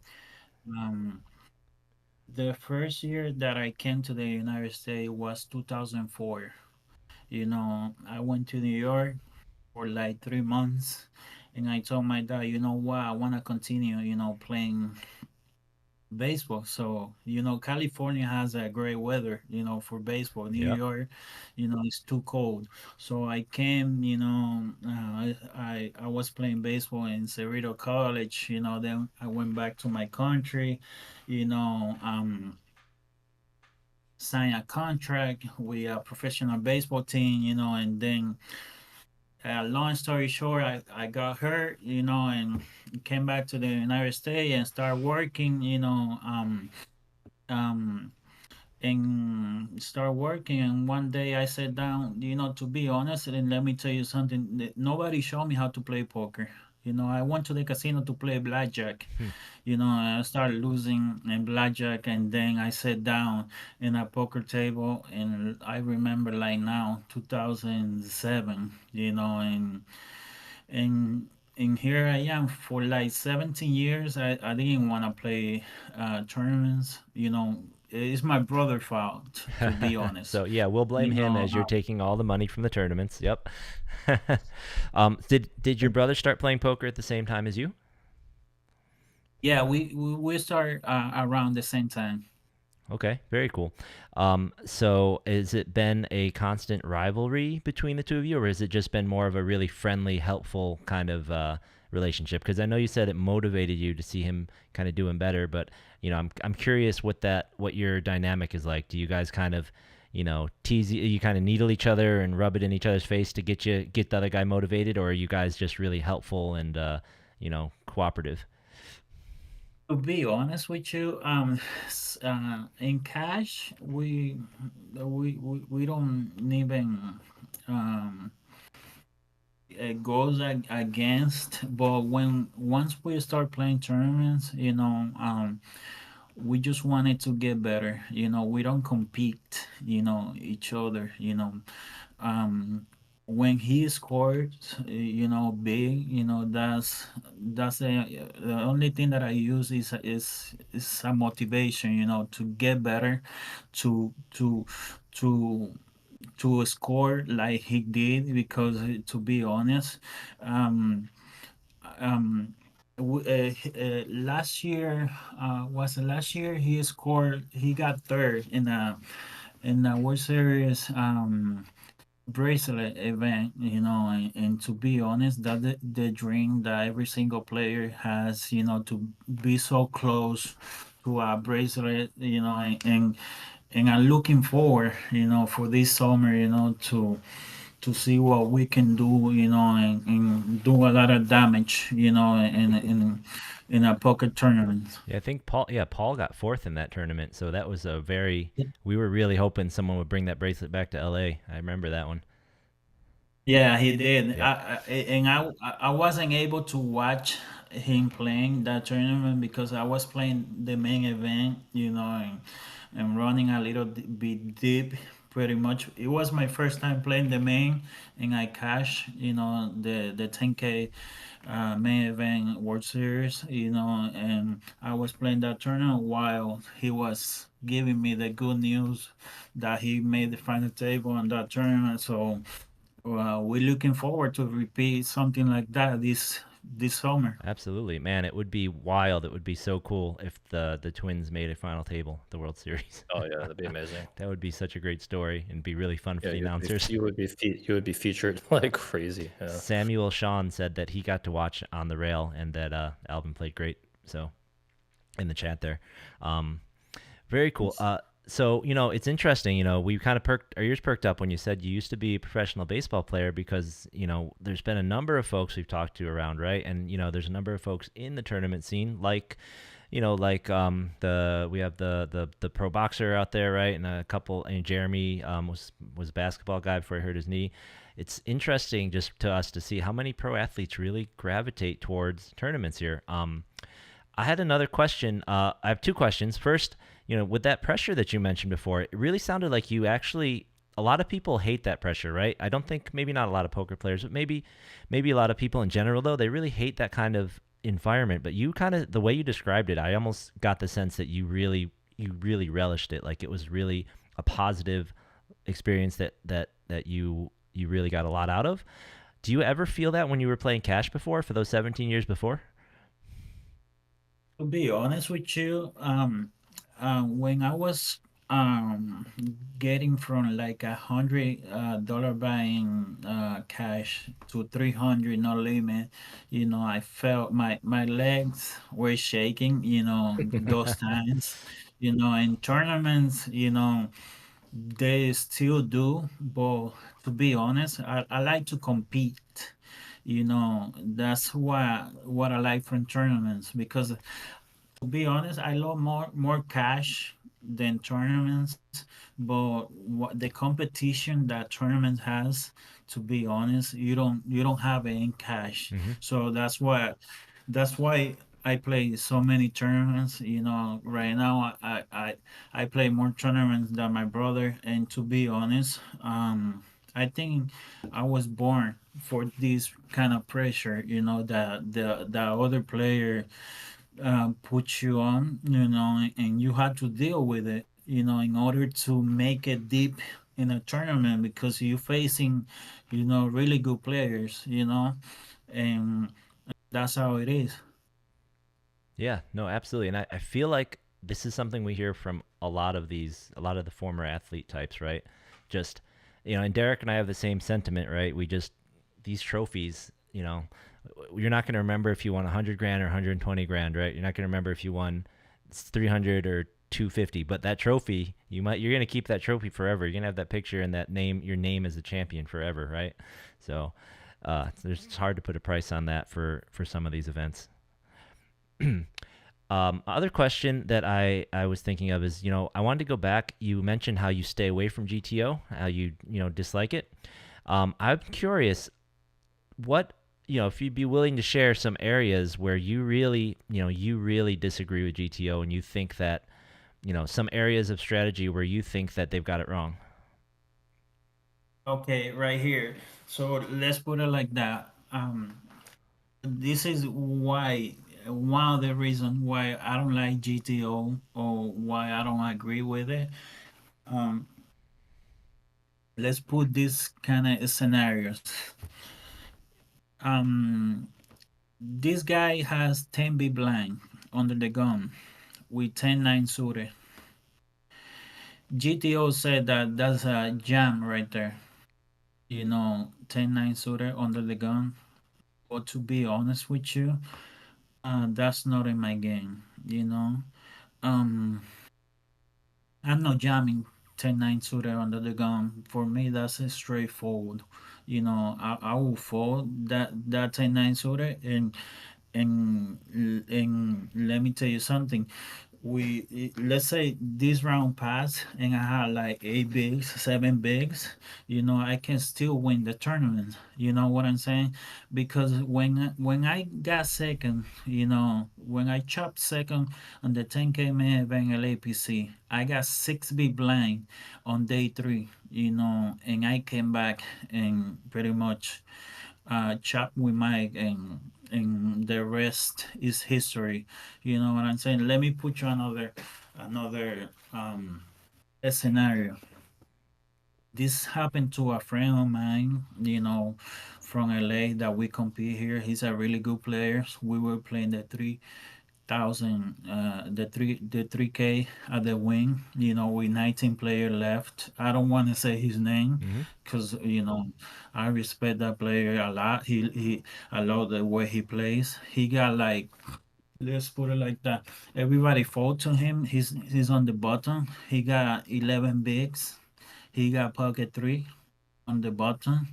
um, the first year that I came to the United States was 2004. I went to New York for like 3 months, and I told my dad, you know what, I want to continue, playing baseball. So, California has a great weather, for baseball. New Yep. York, it's too cold. So I came, I was playing baseball in Cerrito College, then I went back to my country, you know, um, signed a contract with a professional baseball team, and then long story short, I got hurt, and came back to the United States and started working, um, and start working. And one day I sat down, to be honest, and let me tell you something, that nobody showed me how to play poker. I went to the casino to play blackjack. Hmm. I started losing in blackjack, and then I sat down in a poker table, and I remember like now, 2007, and and here I am for like 17 years. I didn't want to play tournaments. It's my brother's fault, to be honest. So yeah, we'll blame You him know, as you're taking all the money from the tournaments. Yep. Did your brother start playing poker at the same time as you? yeah, we start around the same time. Okay, very cool. So has it been a constant rivalry between the two of you, or has it just been more of a really friendly, helpful kind of relationship? Because I know you said it motivated you to see him kind of doing better, but I'm curious what your dynamic is like. Do you guys kind of tease you kind of needle each other and rub it in each other's face to get the other guy motivated, or are you guys just really helpful and cooperative? To be honest with you, in cash, we don't even um, it goes against. But once we start playing tournaments, we just wanted to get better. We don't compete, each other. Um, when he scored, big, that's the only thing that I use is a motivation, to get better, to to to score like he did. Because to be honest, um, um, last year, was it last year, he got third in the World Series. bracelet event, and to be honest, that the dream that every single player has, to be so close to a bracelet, and I'm looking forward, for this summer, to see what we can do, and do a lot of damage, in a poker tournament. Yeah, I think Paul. Yeah, Paul got fourth in that tournament, so that was a very. We were really hoping someone would bring that bracelet back to LA. I remember that one. Yeah, he did. Yep. I wasn't able to watch him playing that tournament because I was playing the main event, and running a little bit deep. Pretty much, it was my first time playing the main, and I cashed, the 10K main event World Series, and I was playing that tournament while he was giving me the good news that he made the final table on that tournament. So we're looking forward to repeat something like that this summer. Absolutely, man. It would be wild. It would be so cool if the Twins made a final table, the World Series. Oh yeah, that'd be amazing. That would be such a great story and be really fun for Yeah, the announcers. you would be featured like crazy. Yeah. Samuel Sean said that he got to watch on the rail and that Alvin played great. So in the chat there, um, very cool. So it's interesting. We kind of perked our ears perked up when you said you used to be a professional baseball player because there's been a number of folks we've talked to around, right? And there's a number of folks in the tournament scene, like the we have the pro boxer out there, right? And a couple, and Jeremy was a basketball guy before he hurt his knee. It's interesting just to us to see how many pro athletes really gravitate towards tournaments here. I had another question. I have two questions. First, with that pressure that you mentioned before, it really sounded like you actually. A lot of people hate that pressure, right? I don't think maybe not a lot of poker players, but maybe a lot of people in general though they really hate that kind of environment. But you kind of the way you described it, I almost got the sense that you really relished it. Like it was really a positive experience that you really got a lot out of. Do you ever feel that when you were playing cash before for those 17 years before? To be honest with you, when I was um getting from like $100 buying cash to 300 no limit, I felt my legs were shaking, those times, in tournaments, they still do, but to be honest, I like to compete. That's what I like from tournaments because to be honest, I love more cash than tournaments, but what the competition that tournament has, to be honest, you don't have it in cash. Mm-hmm. So that's why I play so many tournaments. Right now I play more tournaments than my brother, and to be honest, I think I was born for this kind of pressure. That the other player put you on, and you had to deal with it, in order to make it deep in a tournament because you're facing, really good players, and that's how it is. Yeah, no, absolutely. And I feel like this is something we hear from a lot of the former athlete types, right? Just, and Derek and I have the same sentiment, right? These trophies, you're not going to remember if you won 100 grand or 120 grand, right? You're not going to remember if you won 300 or 250, but that trophy, you're going to keep that trophy forever. You're going to have that picture and that name, your name as a champion forever, right? So, it's hard to put a price on that for some of these events. Other question that I was thinking of is, I wanted to go back. You mentioned how you stay away from GTO, how you dislike it. I'm curious, what if you'd be willing to share some areas where you really disagree with GTO and you think that some areas of strategy where you think that they've got it wrong. Okay, right here. So let's put it like that. This is why one of the reasons why I don't like GTO or why I don't agree with it. Um, let's put this kind of scenarios. Um, this guy has 10 big blind under the gun with 10-9 suited. GTO said that that's a jam right there. 10-9 suited under the gun. But to be honest with you, that's not in my game. Um, I'm not jamming 10-9 suited under the gun. For me, that's a straightforward. I will fold that 10-9 suited, and let me tell you something. Let's say this round pass and I had like 8 bigs, 7 bigs, I can still win the tournament. You know what I'm saying? Because when I got second, when I chopped second on the 10K main event at APC, I got 6 big blind on day three, and I came back and pretty much chat with Mike, and the rest is history. You know what I'm saying? Let me put you another scenario. This happened to a friend of mine, from LA that we compete here. He's a really good player. We were playing the 3,000, the 3K at the wing, with 19 player left. I don't want to say his name Mm-hmm. because I respect that player a lot. I love the way he plays. He got like, let's put it like that. Everybody fall to him. He's on the bottom. He got 11 bigs. He got pocket three on the bottom.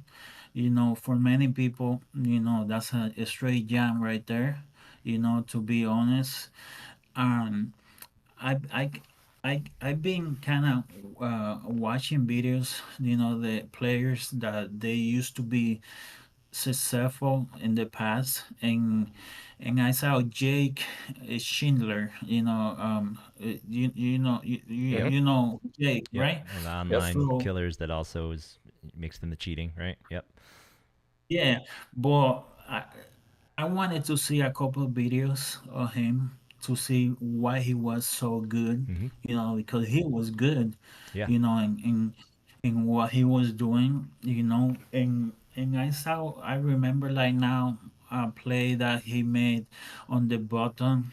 For many people, that's a straight jam right there. To be honest, um, I I I've been kind of watching videos. The players that they used to be successful in the past, and I saw Jake Schindler. Yep. You know Jake, Yep. right? One of the Yep. online So killers that also is mixed in the cheating, right? Yep. yeah, but I wanted to see a couple of videos of him to see why he was so good, Mm-hmm. because he was good, Yeah. in what he was doing, and I remember like now a play that he made on the bottom,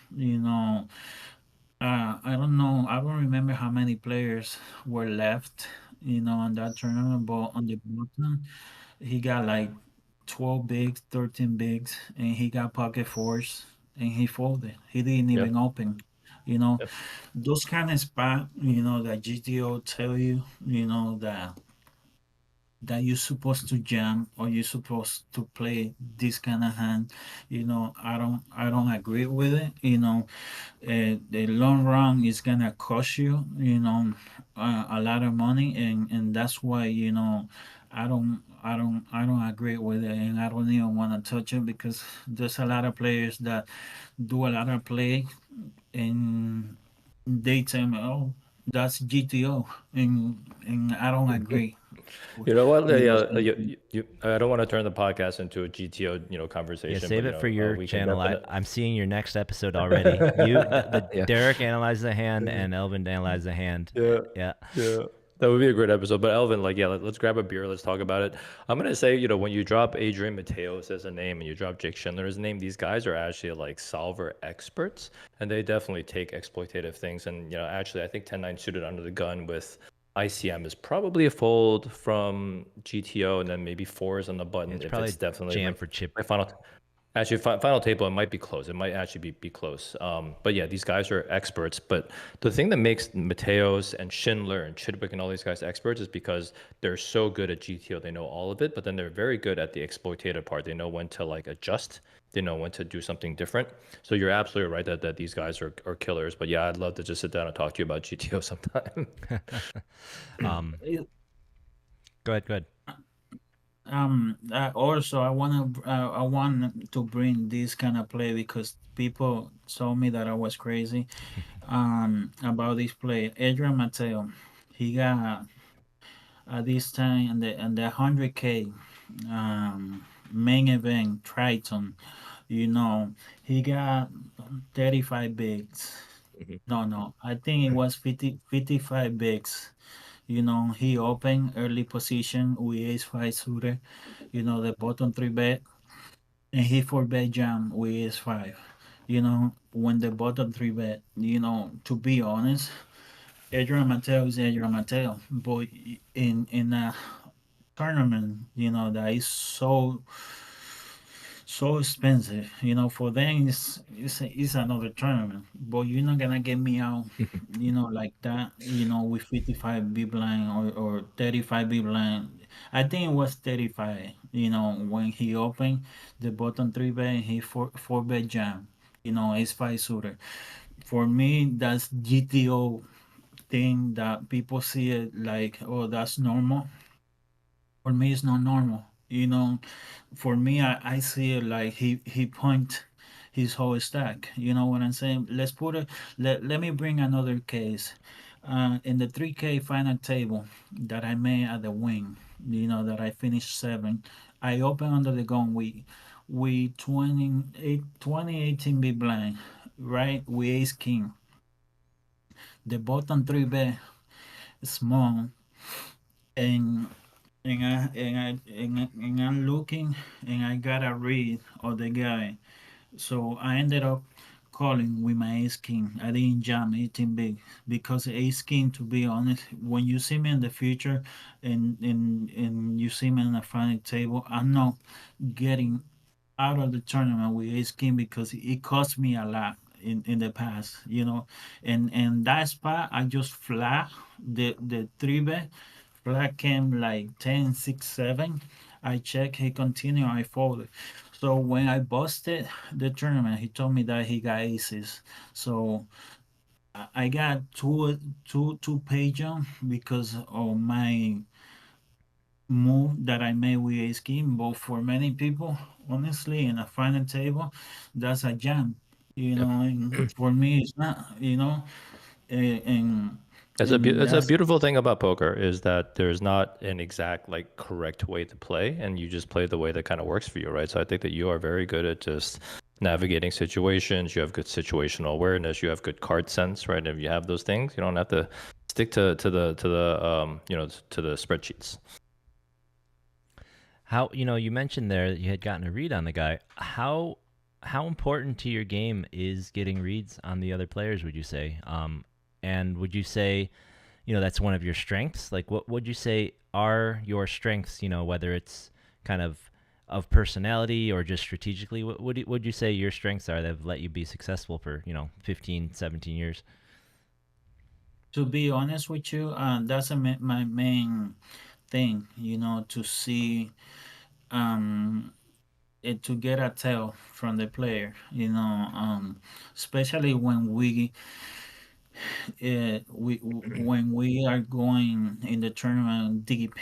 I don't know, I don't remember how many players were left, on that tournament, but on the bottom he got like 12 bigs, 13 bigs, and he got pocket fours, and he folded. He didn't even Yep. open. You know, Yep. those kind of spot, that GTO tell you, that you're supposed to jam or you're supposed to play this kind of hand. I don't agree with it. The long run is gonna cost you, a lot of money, and that's why I don't agree with it, and I don't even want to touch it because there's a lot of players that do a lot of play, and they tell me, "Oh, that's GTO," and I don't agree. You know what? You know, Yeah, so I don't want to turn the podcast into a GTO, Yeah, conversation, but save it for your we can channel. definitely. I'm seeing your next episode already. The Yeah. Derek analyzed the hand Yeah. and Elvin analyzed the hand. Yeah, Yeah. yeah, that would be a great episode. But Elvin, like, yeah, let's grab a beer. Let's talk about it. I'm gonna say, when you drop Adrian Mateos as a name and you drop Jake Schindler as a name, these guys are actually like solver experts, and they definitely take exploitative things. And actually, I think 10-9 suited under the gun with ICM is probably a fold from GTO, and then maybe fours on the button It's if probably it's definitely jam like for chip. my final. Actually, final table, it might be close. It might actually be close. But yeah, these guys are experts. But the thing that makes Mateos and Schindler and Chidwick and all these guys experts is because they're so good at GTO. They know all of it, but then they're very good at the exploitative part. They know when to like adjust. They know when to do something different. So you're absolutely right that these guys are killers. But yeah, I'd love to just sit down and talk to you about GTO sometime. it, Go ahead. Go ahead. also I want to bring this kind of play because people told me that I was crazy about this play. Adrian Mateo, he got at this time and the 100K main event Triton, you know, he got 35 bigs. No, no, I think it was 55 bigs. He opened early position with ace five suited, the bottom three bet, and he four bet jam with ace five. When the bottom three bet, to be honest, Adrian Mateo is Adrian Mateo, but in tournament, that is so expensive. For them, it's another tournament, but you're not gonna get me out, like that. With 55 big blind or 35 big blind. I think it was 35. When he opened the bottom three bet, he four bet jam. Ace five suitor. For me, that's GTO thing that people see it like, oh, that's normal. For me it's not normal. For me, I see it like he point his whole stack. You know what I'm saying? Let me bring another case. In the 3K final table that I made at the wing, that I finished seven, I opened under the gun with 2018 big blind, right? With ace king. The bottom three bet small, and and I'm looking, and I got a read of the guy. So I ended up calling with my ace king. I didn't jam 18 big because ace king, to be honest, when you see me in the future and you see me on the final table, I'm not getting out of the tournament with ace king because it cost me a lot in the past, and that spot I just flat the three bet. Flag came like 10, 6, 7. I check, he continued, I folded. So when I busted the tournament, he told me that he got aces. So I got two page on because of my move that I made with ace king. But for many people, honestly, in a final table, that's a jam. Yep. And for me, it's not. And It's a that's beautiful thing about poker is that there's not an exact like correct way to play, and you just play the way that kind of works for you, right? So I think that you are very good at just navigating situations. You have good situational awareness. You have good card sense, right? And if you have those things, you don't have to stick to the spreadsheets. How you mentioned there that you had gotten a read on the guy. How important to your game is getting reads on the other players? Would you say? And would you say, that's one of your strengths? Like, what would you say are your strengths? Whether it's kind of personality or just strategically, what would you say your strengths are that have let you be successful for 15, 17 years? to be honest with you, that's my main thing, to see, to get a tell from the player, especially when we are going in the tournament deep,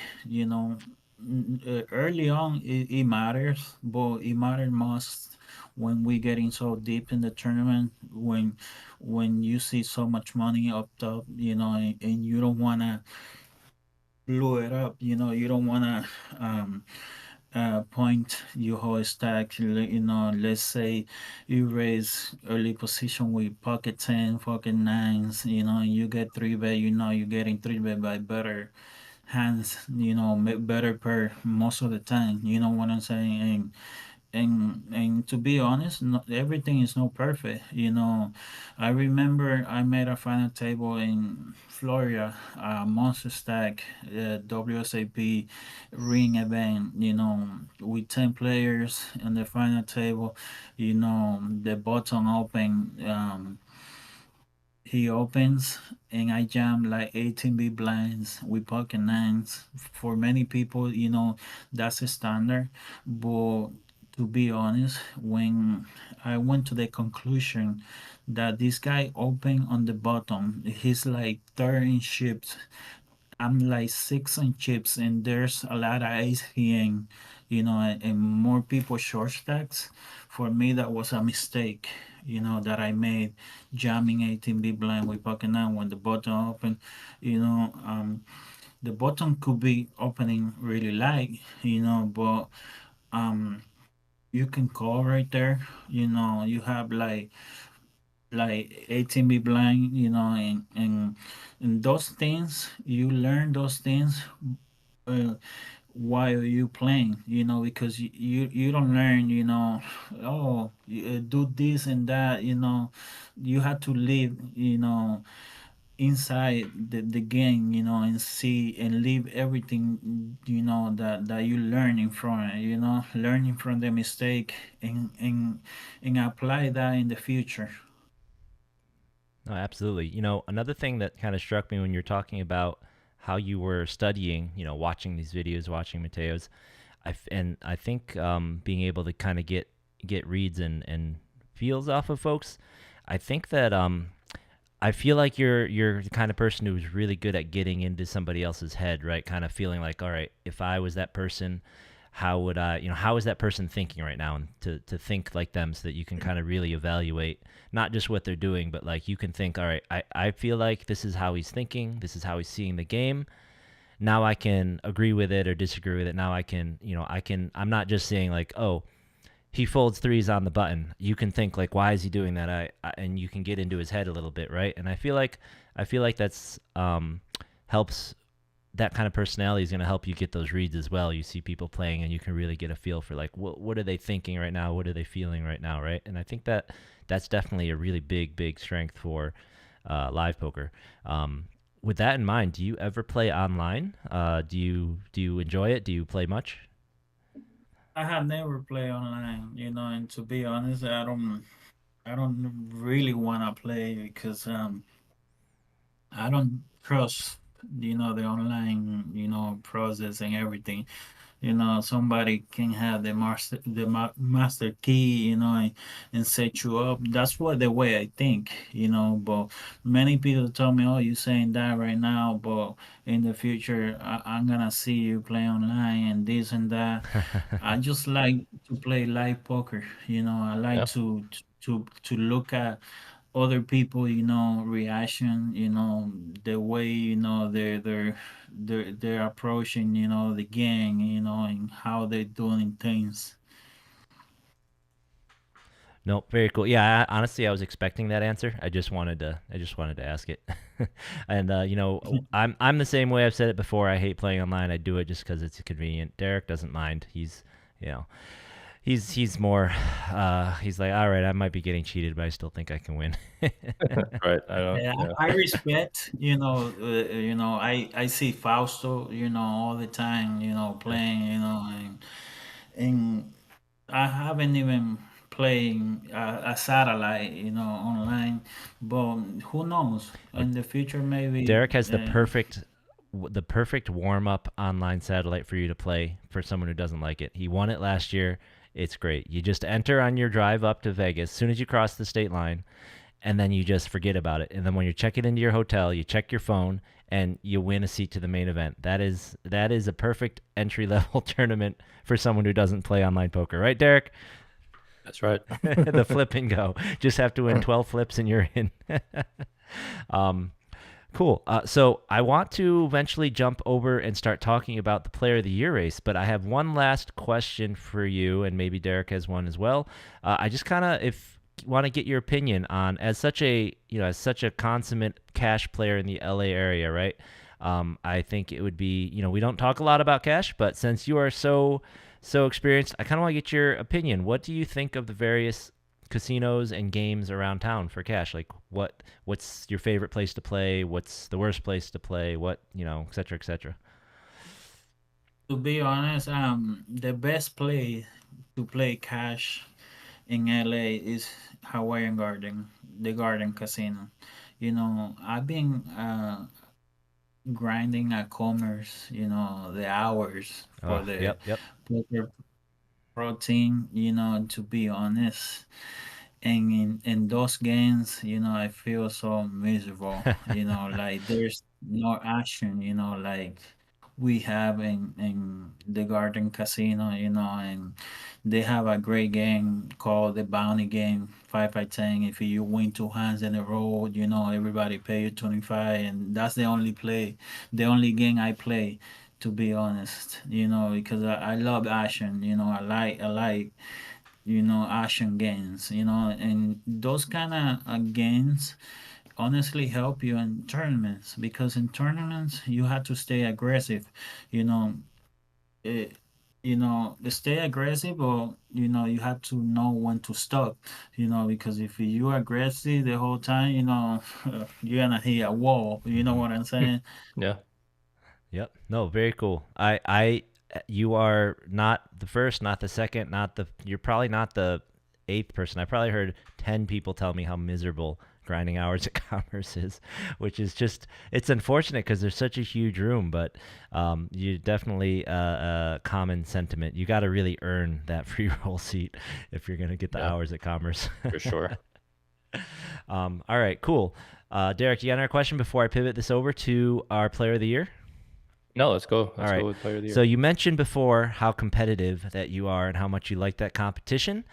early on it matters, but it matters most when we getting so deep in the tournament, when you see so much money up top, and you don't wanna blow it up, you don't wanna point your whole stack. Let's say you raise early position with pocket 10, pocket nines, and you get three bet, you're getting three bet by better hands, better per most of the time. You know what I'm saying? And to be honest, everything is not perfect. I remember I made a final table in Florida, monster stack, WSAP ring event, with 10 players in the final table. The bottom open, he opens, and I jam like 18 big blinds with pocket nines. For many people, that's a standard. But to be honest, when I went to the conclusion that this guy opened on the bottom, he's like third in chips. I'm like six on chips, and there's a lot of ace king, and more people short stacks. For me, that was a mistake, that I made, jamming 18 big blind with pocket nine when the bottom open. The bottom could be opening really light, but um, you can call right there. You have like 18 big blind, and those things, you learn those things uh, while you playing, because you don't learn, oh, do this and that, you have to live, inside the game, and see and live everything, that you learning from it, learning from the mistake, and apply that in the future. No, absolutely. Another thing that kind of struck me when you're talking about how you were studying, watching these videos, watching Mateo's, and I think being able to kind of get reads and feels off of folks. I think that I feel like you're the kind of person who's really good at getting into somebody else's head, right? Kind of feeling like, all right, if I was that person, how would I, how is that person thinking right now? And to think like them so that you can kind of really evaluate not just what they're doing, but like you can think, all right, I feel like this is how he's thinking, this is how he's seeing the game. Now I can agree with it or disagree with it. Now I can, I'm not just saying like, oh, he folds threes on the button. You can think like, why is he doing that? And you can get into his head a little bit, right? And I feel like that's helps. That kind of personality is going to help you get those reads as well. You see people playing, and you can really get a feel for like, what are they thinking right now? What are they feeling right now, right? And I think that's definitely a really big strength for live poker. With that in mind, do you ever play online? Do you enjoy it? Do you play much? I have never played online, and to be honest, I don't really want to play because I don't trust, the online, process and everything. Somebody can have the master key, and set you up. That's what the way I think, but many people tell me, oh, you saying that right now, but in the future, I'm gonna see you play online and this and that. I just like to play live poker. I like Yeah. to look at other people, reaction, the way, they're approaching, the gang, and how they're doing things. No, very cool. Yeah, honestly, I was expecting that answer. I just wanted to ask it. And I'm the same way. I've said it before. I hate playing online. I do it just because it's convenient. Derek doesn't mind. You know, he's more. He's like, all right, I might be getting cheated, but I still think I can win. Right. I don't. Yeah, Yeah. I respect, I see Fausto, all the time, Yep. playing, and I haven't even playing a satellite, online, but who knows? Oh, In the future, maybe. Derek has the perfect warm up online satellite for you to play for someone who doesn't like it. He won it last year. It's great. You just enter on your drive up to Vegas as soon as you cross the state line, and then you just forget about it. And then when you're checking into your hotel, you check your phone and you win a seat to the main event. That is a perfect entry level tournament for someone who doesn't play online poker, right, Derek? That's right. The flip and go. Just have to win 12 flips and you're in. um, Cool. So I want to eventually jump over and start talking about the Player of the Year race, but I have one last question for you, and maybe Derek has one as well. I just kind of if want to get your opinion on as such a consummate cash player in the LA area, right? I think it would be we don't talk a lot about cash, but since you are so experienced, I kind of want to get your opinion. What do you think of the various casinos and games around town for cash? Like what's your favorite place to play? What's the worst place to play? Et cetera, et cetera. To be honest, the best play to play cash in LA is Hawaiian Garden, the Garden Casino. I've been grinding at commerce, the hours for Oh, the yep, yep. poker protein, to be honest. And in those games, I feel so miserable, like there's no action, like we have in the Garden Casino, and they have a great game called the Bounty Game, 5 by 10. If you win two hands in a row, everybody pay you 25, and that's the only game I play, to be honest, because I love action, I like action games, and those kind of games honestly help you in tournaments, because in tournaments you have to stay aggressive, you know. stay aggressive, but you have to know when to stop. Because if you aggressive the whole time, you're gonna hit a wall. You know Hmm. what I'm saying? Yeah. Yep. No, very cool. You are not the first, not the second, not the. You're probably not the eighth person. I probably heard 10 people tell me how miserable grinding hours at Commerce is, which is just it's unfortunate because there's such a huge room, but you definitely a common sentiment. You got to really earn that free roll seat if you're gonna get the Yeah, hours at Commerce. for sure. All right, cool. Derek, you got another question before I pivot this over to our Player of the Year? No, let's go. All Let's right. go with player of the So year. you mentioned before how competitive that you are and how much you like that competition.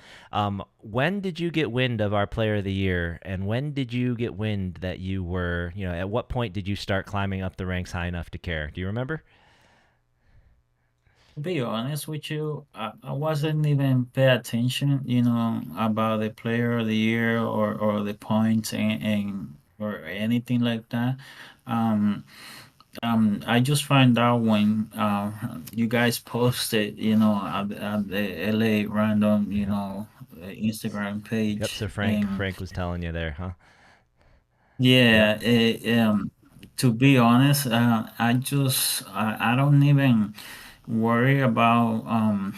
When did you get wind of our Player of the Year, and when did you get wind that you were, at what point did you start climbing up the ranks high enough to care? Do you remember? To be honest with you, I wasn't even pay attention, about the player of the year or the points and or anything like that. Um, I just find out when you guys posted, at the LA Random, Yep. Instagram Yep. page, So Frank, and Frank was telling you there, huh? Yep. yeah, to be honest, I don't even worry about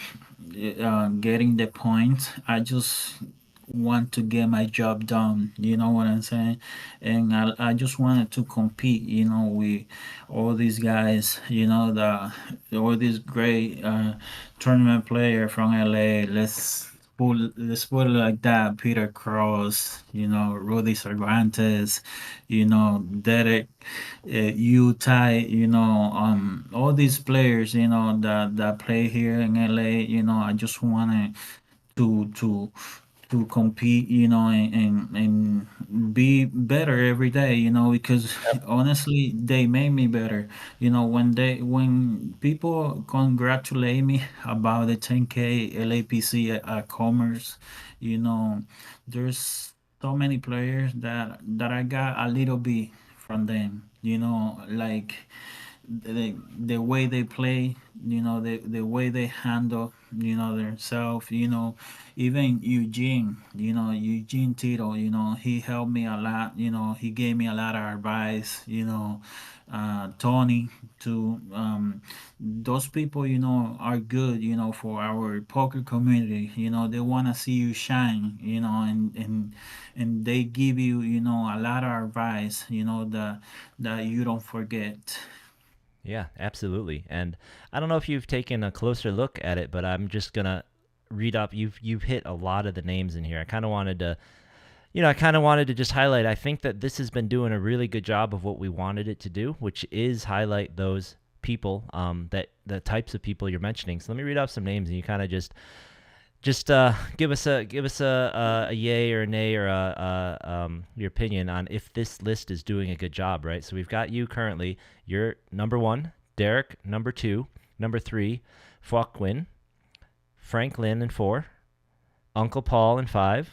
getting the points. I just want to get my job done. You know what I'm saying? And I just wanted to compete. With all these guys. All these great tournament player from LA. Let's put it like that. Peter Cross. Rudy Cervantes. Derek, Utah, all these players, that play here in LA, I just wanted to to compete, and be better every day, because honestly, they made me better. When people congratulate me about the 10K LAPC at Commerce, you know, there's so many players that I got a little bit from them, like the way they play, the way they handle, themselves, even Eugene Tito, he helped me a lot, he gave me a lot of advice, Tony too. Those people, are good, for our poker community. They want to see you shine, and they give you, a lot of advice, that you don't forget. Yeah, absolutely. And I don't know if you've taken a closer look at it, but I'm just gonna read up. You've hit a lot of the names in here. I kind of wanted to just highlight. I think that this has been doing a really good job of what we wanted it to do, which is highlight those people, that the types of people you're mentioning. So let me read off some names, and you kind of just give us a yay or a nay or your opinion on if this list is doing a good job, right? So we've got you currently. You're number one, Derek number two, number three, Fuquin, Franklin in four, Uncle Paul in five,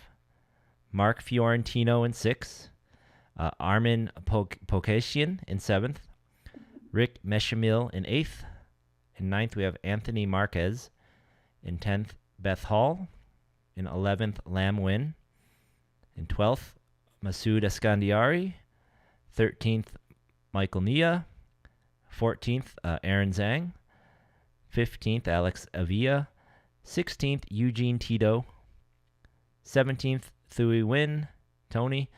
Mark Fiorentino in six, Armin Pokasian in seventh, Rick Meshamil in eighth. In ninth, we have Anthony Marquez. In 10th, Beth Hall. In 11th, Lam Win. In 12th, Masood Escandiari. 13th, Michael Nia. 14th, Aaron Zhang. 15th, Alex Avila. 16th, Eugene Tito. 17th, Thuy Win, Tony.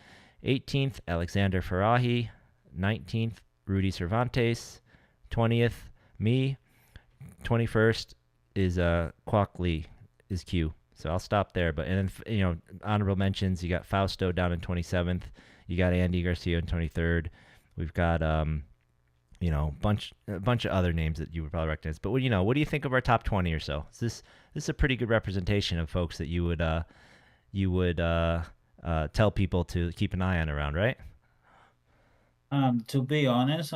18th, Alexander Farahi. 19th, Rudy Cervantes. 20th, me. 21st is Kwok Lee, is Q. So I'll stop there. But and then honorable mentions. You got Fausto down in 27th. You got Andy Garcia in 23rd. We've got a bunch of other names that you would probably recognize. But what do you think of our top 20 or so? This is a pretty good representation of folks that you would tell people to keep an eye on around, right? To be honest,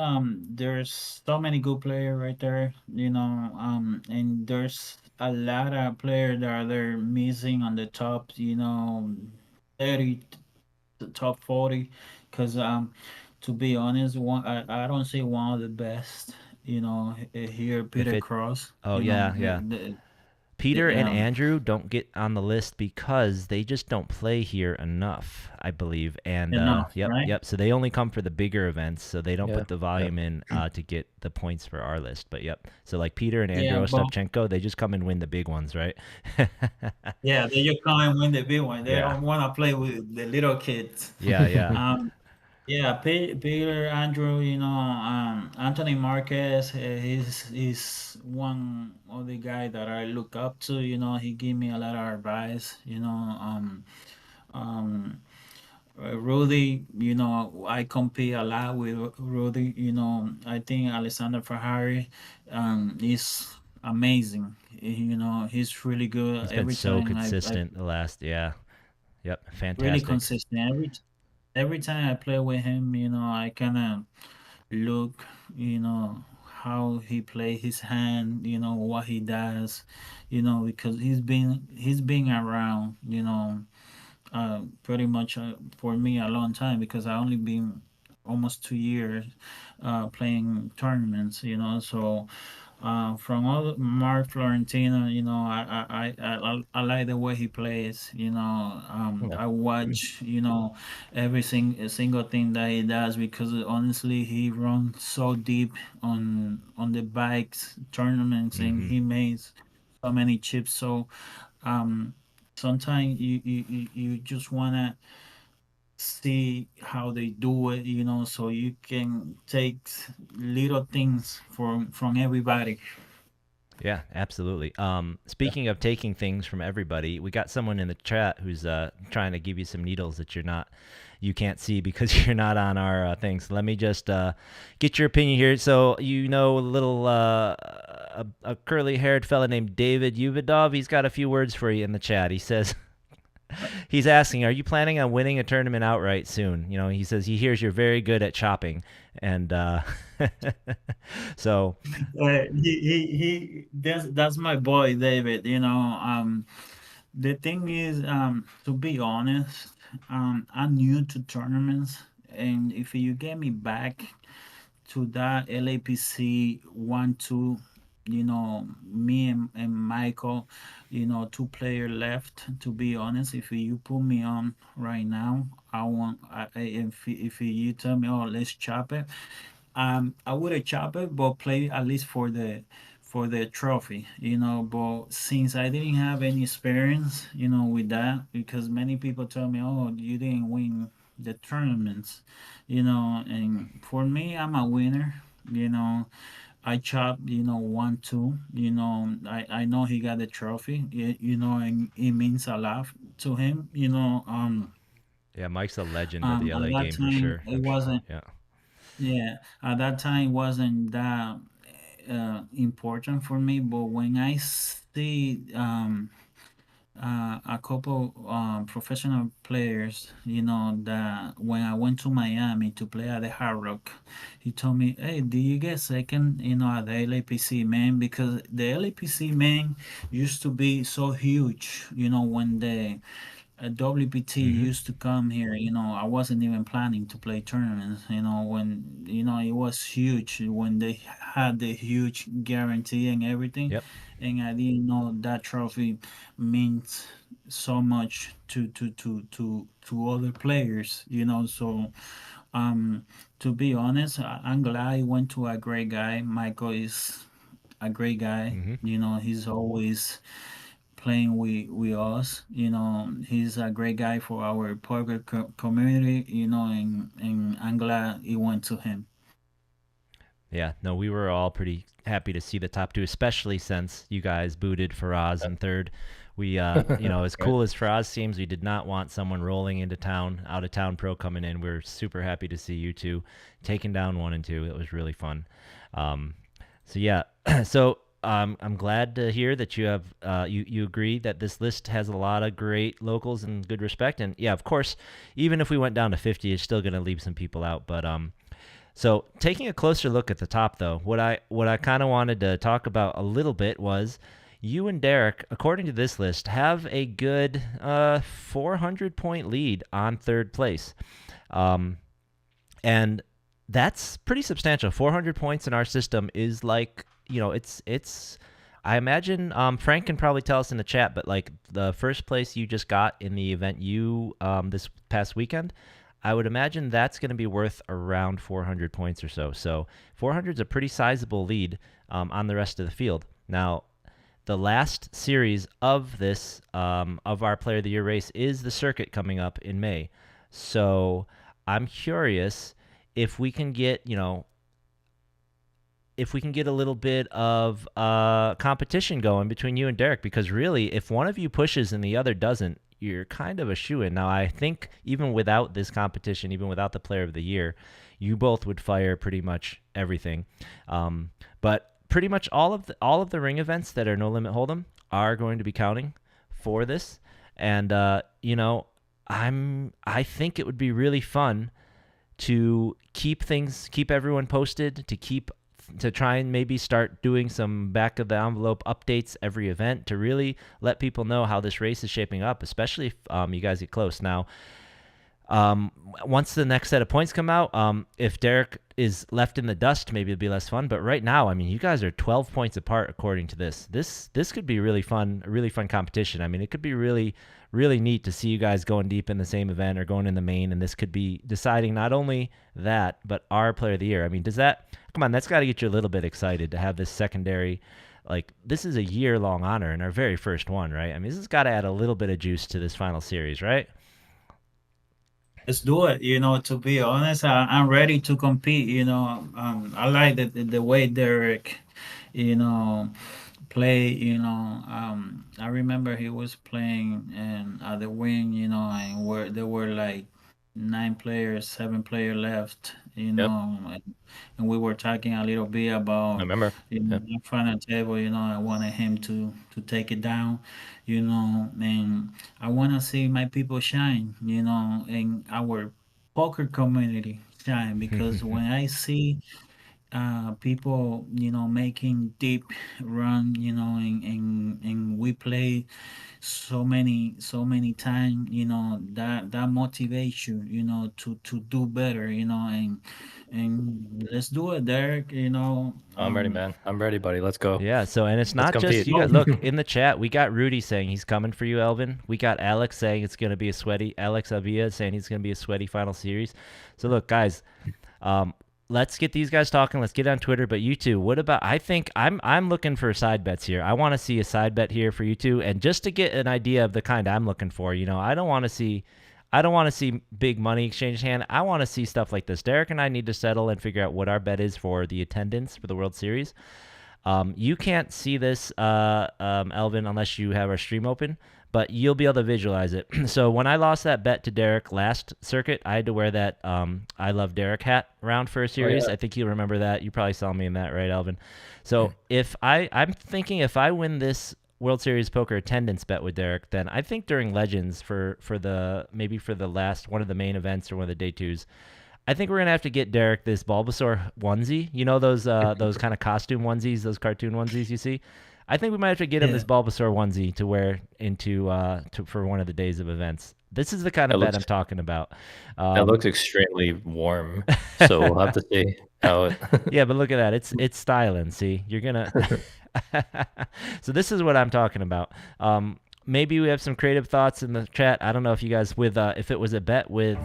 there's so many good players right there, and there's a lot of players that are there missing on the top, 30, the top 40, because to be honest, I don't see one of the best. Here If Peter it, Cross. oh yeah, yeah. Peter and Um, Andrew don't get on the list because they just don't play here enough, I believe. And enough, yep, right? yep. So they only come for the bigger events, so they don't Yeah. put the Yeah. volume in to get the points for our list. But yep. So like Peter and Yeah, Andrew but Ostapchenko, they just come and win the big ones, right? yeah, they just come and win the big one. They Yeah, don't want to play with the little kids. yeah, yeah. Yeah, Peter, Andrew, Anthony Marquez, he's one of the guy that I look up to. He gave me a lot of advice. Um, Rudy, I compete a lot with Rudy. I think Alexander Ferrari, is amazing. He's really good He's been every so time I consistent the last, yeah. Yep, really fantastic. consistent. Every time I play with him, I kind of look, how he play his hand, what he does, because he's been around, pretty much for me a long time because I only been almost 2 years playing tournaments, so from all Mark Florentino, I like the way he plays. Yeah. I watch, every single thing that he does because honestly, he runs so deep on the bikes tournaments and Hmm. he makes so many chips. So um, sometimes you just wanna see how they do it, so you can take little things from everybody. Yeah, absolutely. Speaking of taking things from everybody, we got someone in the chat who's trying to give you some needles that you can't see because you're not on our thing. So let me just get your opinion here. So a little a curly-haired fella named David Uvidov. He's got a few words for you in the chat. He says. He's asking, "Are you planning on winning a tournament outright soon?" He says he hears you're very good at chopping, and so That's my boy David. The thing is, to be honest, I'm new to tournaments, and if you get me back to that LAPC 1-2, me and Michael, 2 player left. To be honest, if you put me on right now, I want. If you tell me, oh, let's chop it, I would have chopped it, but play at least for the trophy, But since I didn't have any experience, with that, because many people tell me, "Oh, you didn't win the tournaments," and for me, I'm a winner, you know. I chopped, 1-2. I know he got the trophy, and it means a lot to him. yeah, Mike's a legend of the At LA that game for time, sure. it wasn't. Yeah. Yeah, at that time it wasn't that important for me, but when I see a couple professional players, that when I went to Miami to play at the Hard Rock, he told me, "Hey, did you get second, at the LAPC, man? Because the LAPC, man, used to be so huge, when WPT Hmm. used to come here. I wasn't even planning to play tournaments. When it was huge when they had the huge guarantee and everything, Yep. and I didn't know that trophy means so much to other players. So um, to be honest, I'm glad I went to a great guy. Michael is a great guy. Hmm. He's always playing with us. He's a great guy for our poker community. And I'm glad it went to him. Yeah. No, we were all pretty happy to see the top two, especially since you guys booted Faraz in third. We, as Right. cool as Faraz seems, we did not want someone rolling into town, out of town pro coming in. We're super happy to see you two taking down 1 and 2. It was really fun. Um, so yeah, so I'm glad to hear that you have you agree that this list has a lot of great locals and good respect. And yeah, of course, even if we went down to 50, it's still going to leave some people out. But so taking a closer look at the top, though, what I kind of wanted to talk about a little bit was you and Derek, according to this list, have a good 400 point lead on third place, and that's pretty substantial. 400 points in our system is like, it's. I imagine Frank can probably tell us in the chat, but like the first place you just got in the event you this past weekend, I would imagine that's going to be worth around 400 points or so. So 400 is a pretty sizable lead on the rest of the field. Now, the last series of this of our Player of the Year race is the circuit coming up in May. So I'm curious if we can get, if we can get a little bit of competition going between you and Derek, because really, if one of you pushes and the other doesn't, you're kind of a shoo-in. Now, I think even without this competition, even without the Player of the Year, you both would fire pretty much everything. But pretty much all of the ring events that are No Limit Hold'em are going to be counting for this, and I think it would be really fun to keep everyone posted, to try and maybe start doing some back of the envelope updates every event to really let people know how this race is shaping up, especially if you guys get close. Now, once the next set of points come out, if Derek is left in the dust, maybe it'll be less fun. But right now, I mean, you guys are 12 points apart according to this. This could be really fun, a really fun competition. I mean, it could be really, really neat to see you guys going deep in the same event or going in the main, and this could be deciding not only that, but our Player of the Year. I mean, come on, that's got to get you a little bit excited to have this secondary. Like, this is a year-long honor and our very first one, right? I mean, this has got to add a little bit of juice to this final series, right? Let's do it. To be honest, I'm ready to compete. I like the way Derek, you know, play. I remember he was playing and at the wing, and where there were like 9 players, 7 player left. Yep. And we were talking a little bit I about remember. Yep. the final table. I wanted him to take it down. And I want to see my people shine. In our poker community shine, because when I see people making deep run, and we play so many time, that motivation, to do better, and let's do it, Derek. I'm ready, man. I'm ready, buddy. Let's go. Yeah, so, and it's not Let's just compete. you guys. Look, in the chat, we got Rudy saying he's coming for you, Elvyn. We got Alex saying it's going to be a sweaty. Alex Avia saying he's going to be a sweaty final series. So look, guys, let's get these guys talking. Let's get on Twitter. But you two, what about? I think I'm looking for side bets here. I want to see a side bet here for you two, and just to get an idea of the kind I'm looking for. I don't want to see big money exchange hand. I want to see stuff like this. Derek and I need to settle and figure out what our bet is for the attendance for the World Series. You can't see this, Elvyn, unless you have our stream open, but you'll be able to visualize it. So when I lost that bet to Derek last circuit, I had to wear that I Love Derek hat round for a series. I think you remember that. You probably saw me in that, right, Elvyn? So I'm thinking if I win this World Series poker attendance bet with Derek, then I think during Legends for the last one of the main events or one of the day twos, I think we're gonna have to get Derek this Bulbasaur onesie. Those kind of costume onesies, those cartoon onesies you see. I think we might have to get him this Bulbasaur onesie to wear for one of the days of events. This is the kind of bet I'm talking about. That looks extremely warm, so we'll have to see how it. Yeah, but look at that. It's styling. See, you're gonna. So this is what I'm talking about. Maybe we have some creative thoughts in the chat. I don't know if you guys if it was a bet with.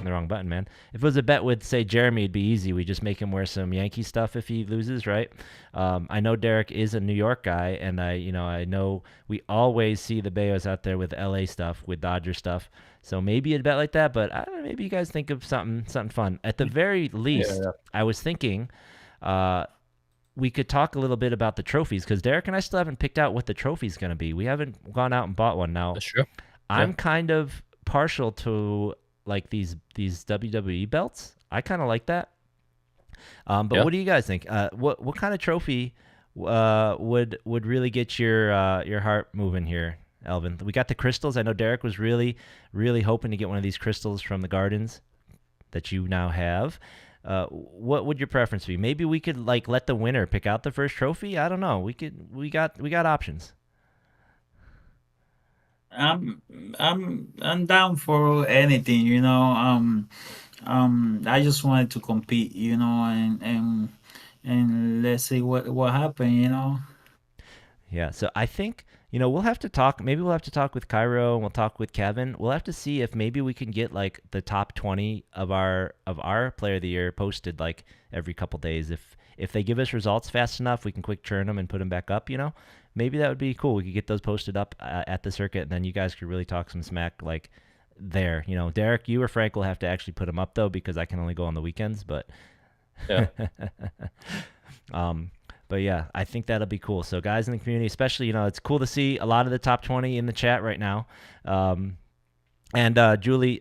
The wrong button, man. If it was a bet with, say, Jeremy, it'd be easy. We just make him wear some Yankee stuff if he loses, right? I know Derek is a New York guy, and I know we always see the Bayos out there with LA stuff, with Dodger stuff. So maybe a bet like that, but I don't know, maybe you guys think of something fun. At the very least, I was thinking we could talk a little bit about the trophies, because Derek and I still haven't picked out what the trophy's going to be. We haven't gone out and bought one now. That's true. I'm kind of partial to like these WWE belts. I kind of like that. But what do you guys think? What kind of trophy would really get your heart moving here, Elvyn? We got the crystals. I know Derek was really, really hoping to get one of these crystals from the gardens that you now have. What would your preference be? Maybe we could let the winner pick out the first trophy. I don't know. We got options. I'm down for anything. I just wanted to compete, and let's see what happened, Yeah, so I think we'll have to talk. Maybe we'll have to talk with Cairo and we'll talk with Kevin. We'll have to see if maybe we can get like the top 20 of our player of the year posted like every couple days. If they give us results fast enough, we can quick churn them and put them back up. Maybe that would be cool. We could get those posted up at the circuit, and then you guys could really talk some smack like there. Derek, you or Frank will have to actually put them up though because I can only go on the weekends. But Yeah. um, but yeah, I think that'll be cool. So guys in the community, especially, it's cool to see a lot of the top 20 in the chat right now. And Julie,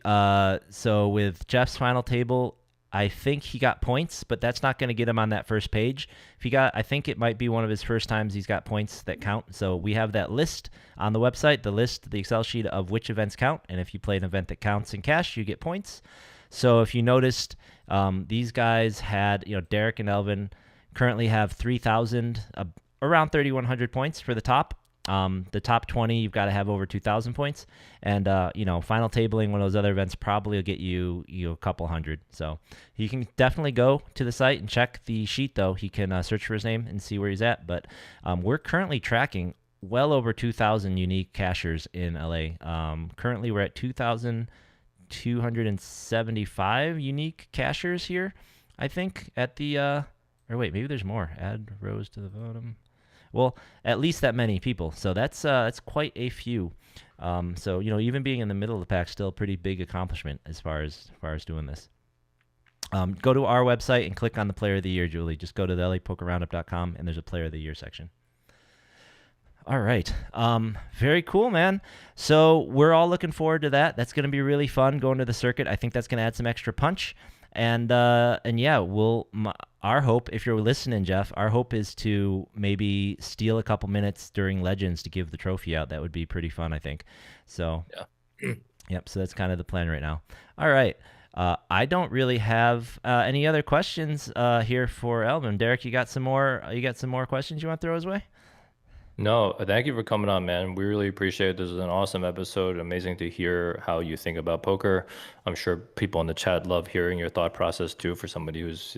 so with Jeff's final table, I think he got points, but that's not going to get him on that first page. I think it might be one of his first times he's got points that count. So we have that list on the website, the Excel sheet of which events count. And if you play an event that counts in cash, you get points. So if you noticed, these guys had, Derek and Elvyn currently have 3,000, around 3,100 points for the top. The top 20, you've got to have over 2,000 points. And, final tabling, one of those other events probably will get you a couple hundred. So you can definitely go to the site and check the sheet, though. He can search for his name and see where he's at. But we're currently tracking well over 2,000 unique cashers in LA. Currently, we're at 2,275 unique cashers here, I think, at the or wait, maybe there's more. Add rows to the bottom. Well, at least that many people. So that's quite a few. So even being in the middle of the pack, still a pretty big accomplishment as far as doing this. Go to our website and click on the Player of the Year, Julie. Just go to the LAPokerRoundup.com and there's a Player of the Year section. All right. Very cool, man. So we're all looking forward to that. That's going to be really fun going to the circuit. I think that's going to add some extra punch. And yeah, our hope, if you're listening, Jeff, our hope is to maybe steal a couple minutes during Legends to give the trophy out. That would be pretty fun, I think. So Yeah. Yep. So that's kind of the plan right now. All right. I don't really have any other questions here for Elvyn. Derek, you got some more? You got some more questions you want to throw his way? No, thank you for coming on, man. We really appreciate it. This is an awesome episode. Amazing to hear how you think about poker. I'm sure people in the chat love hearing your thought process too. For somebody who's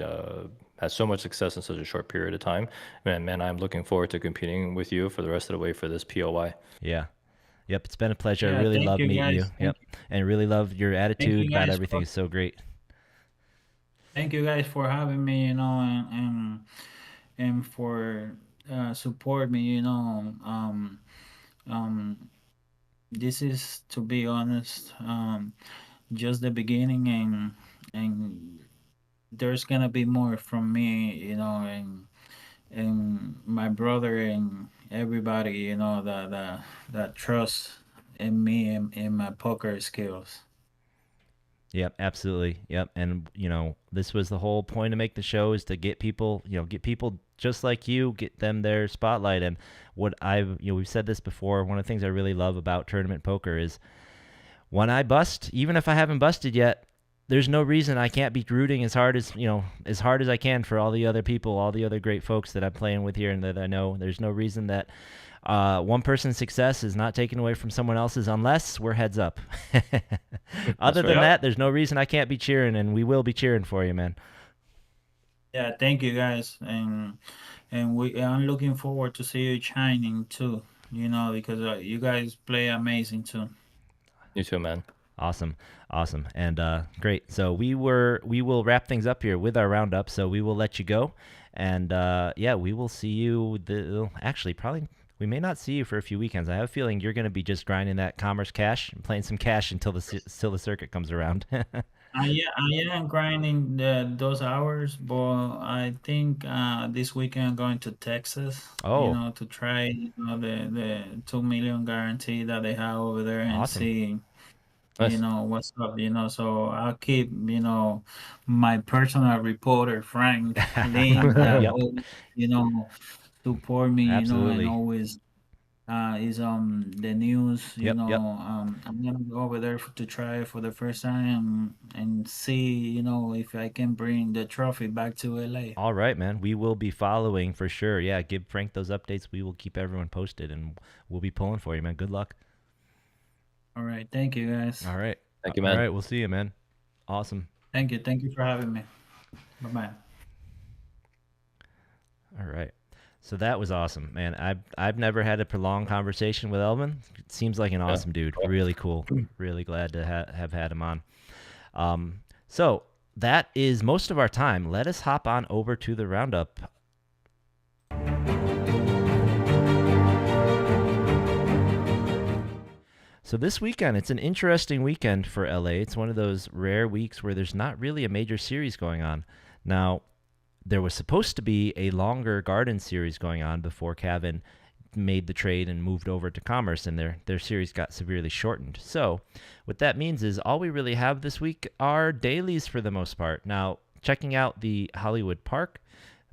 has so much success in such a short period of time, man, I'm looking forward to competing with you for the rest of the way for this POY. Yeah. Yep, it's been a pleasure. Yeah, I really love you meeting you. guys. Yep, and really love your attitude You about guys everything. Is so great. thank you guys for having me, and for support me, this is, to be honest, just the beginning, and there's gonna be more from me, and my brother and everybody, that trust in me and in my poker skills. Yep, absolutely. Yep, and this was the whole point to make the show is to get people, get people just like you, get them their spotlight. And what we've said this before. One of the things I really love about tournament poker is when I bust, even if I haven't busted yet, there's no reason I can't be rooting as hard as I can for all the other people, all the other great folks that I'm playing with here and that I know. There's no reason that one person's success is not taken away from someone else's unless we're heads up. Other than that, there's no reason I can't be cheering, and we will be cheering for you, man. Yeah, thank you guys, and I'm looking forward to see you shining too. Because you guys play amazing too. You too, man. Awesome, and great. So we will wrap things up here with our roundup. So we will let you go, and yeah, we will see you. Actually, probably we may not see you for a few weekends. I have a feeling you're going to be just grinding that Commerce cash and playing some cash until the circuit comes around. I am grinding those hours, but I think this weekend I'm going to Texas. Oh. To try the 2 million guarantee that they have over there and Awesome. see Nice. what's up. So I'll keep my personal reporter Frank Lin that Yep. always, support me. Absolutely. And always is the news. Yep. I'm gonna go over there to try for the first time and see if I can bring the trophy back to LA. All right, man. We will be following for sure. Yeah, give Frank those updates. We will keep everyone posted, and we'll be pulling for you, man. Good luck. All right, thank you guys. All right. Thank you, man. All right, we'll see you, man. Awesome. Thank you. Thank you for having me. Bye-bye. All right. So that was awesome, man. I've never had a prolonged conversation with Elvyn. Seems like an Yeah. awesome dude. Really cool. Really glad to have had him on. So that is most of our time. Let us hop on over to the roundup. So this weekend, it's an interesting weekend for LA. It's one of those rare weeks where there's not really a major series going on. Now, there was supposed to be a longer Garden series going on before Cavan made the trade and moved over to Commerce, and their series got severely shortened. So what that means is all we really have this week are dailies for the most part. Now, checking out the Hollywood Park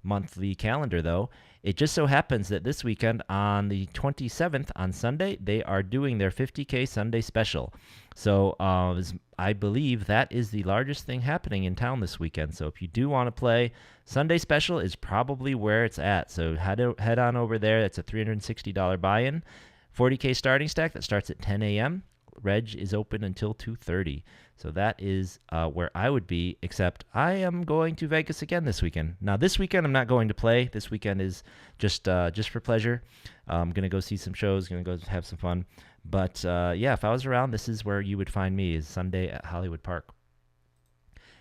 monthly calendar, though, it just so happens that this weekend on the 27th, on Sunday, they are doing their 50K Sunday special. So I believe that is the largest thing happening in town this weekend. So if you do want to play, Sunday special is probably where it's at. So head on over there. That's a $360 buy-in. 40K starting stack that starts at 10 a.m. Reg is open until 2:30. So that is where I would be, except I am going to Vegas again this weekend. Now, this weekend I'm not going to play. This weekend is just for pleasure. I'm going to go see some shows, going to go have some fun. But yeah, if I was around, this is where you would find me, is Sunday at Hollywood Park.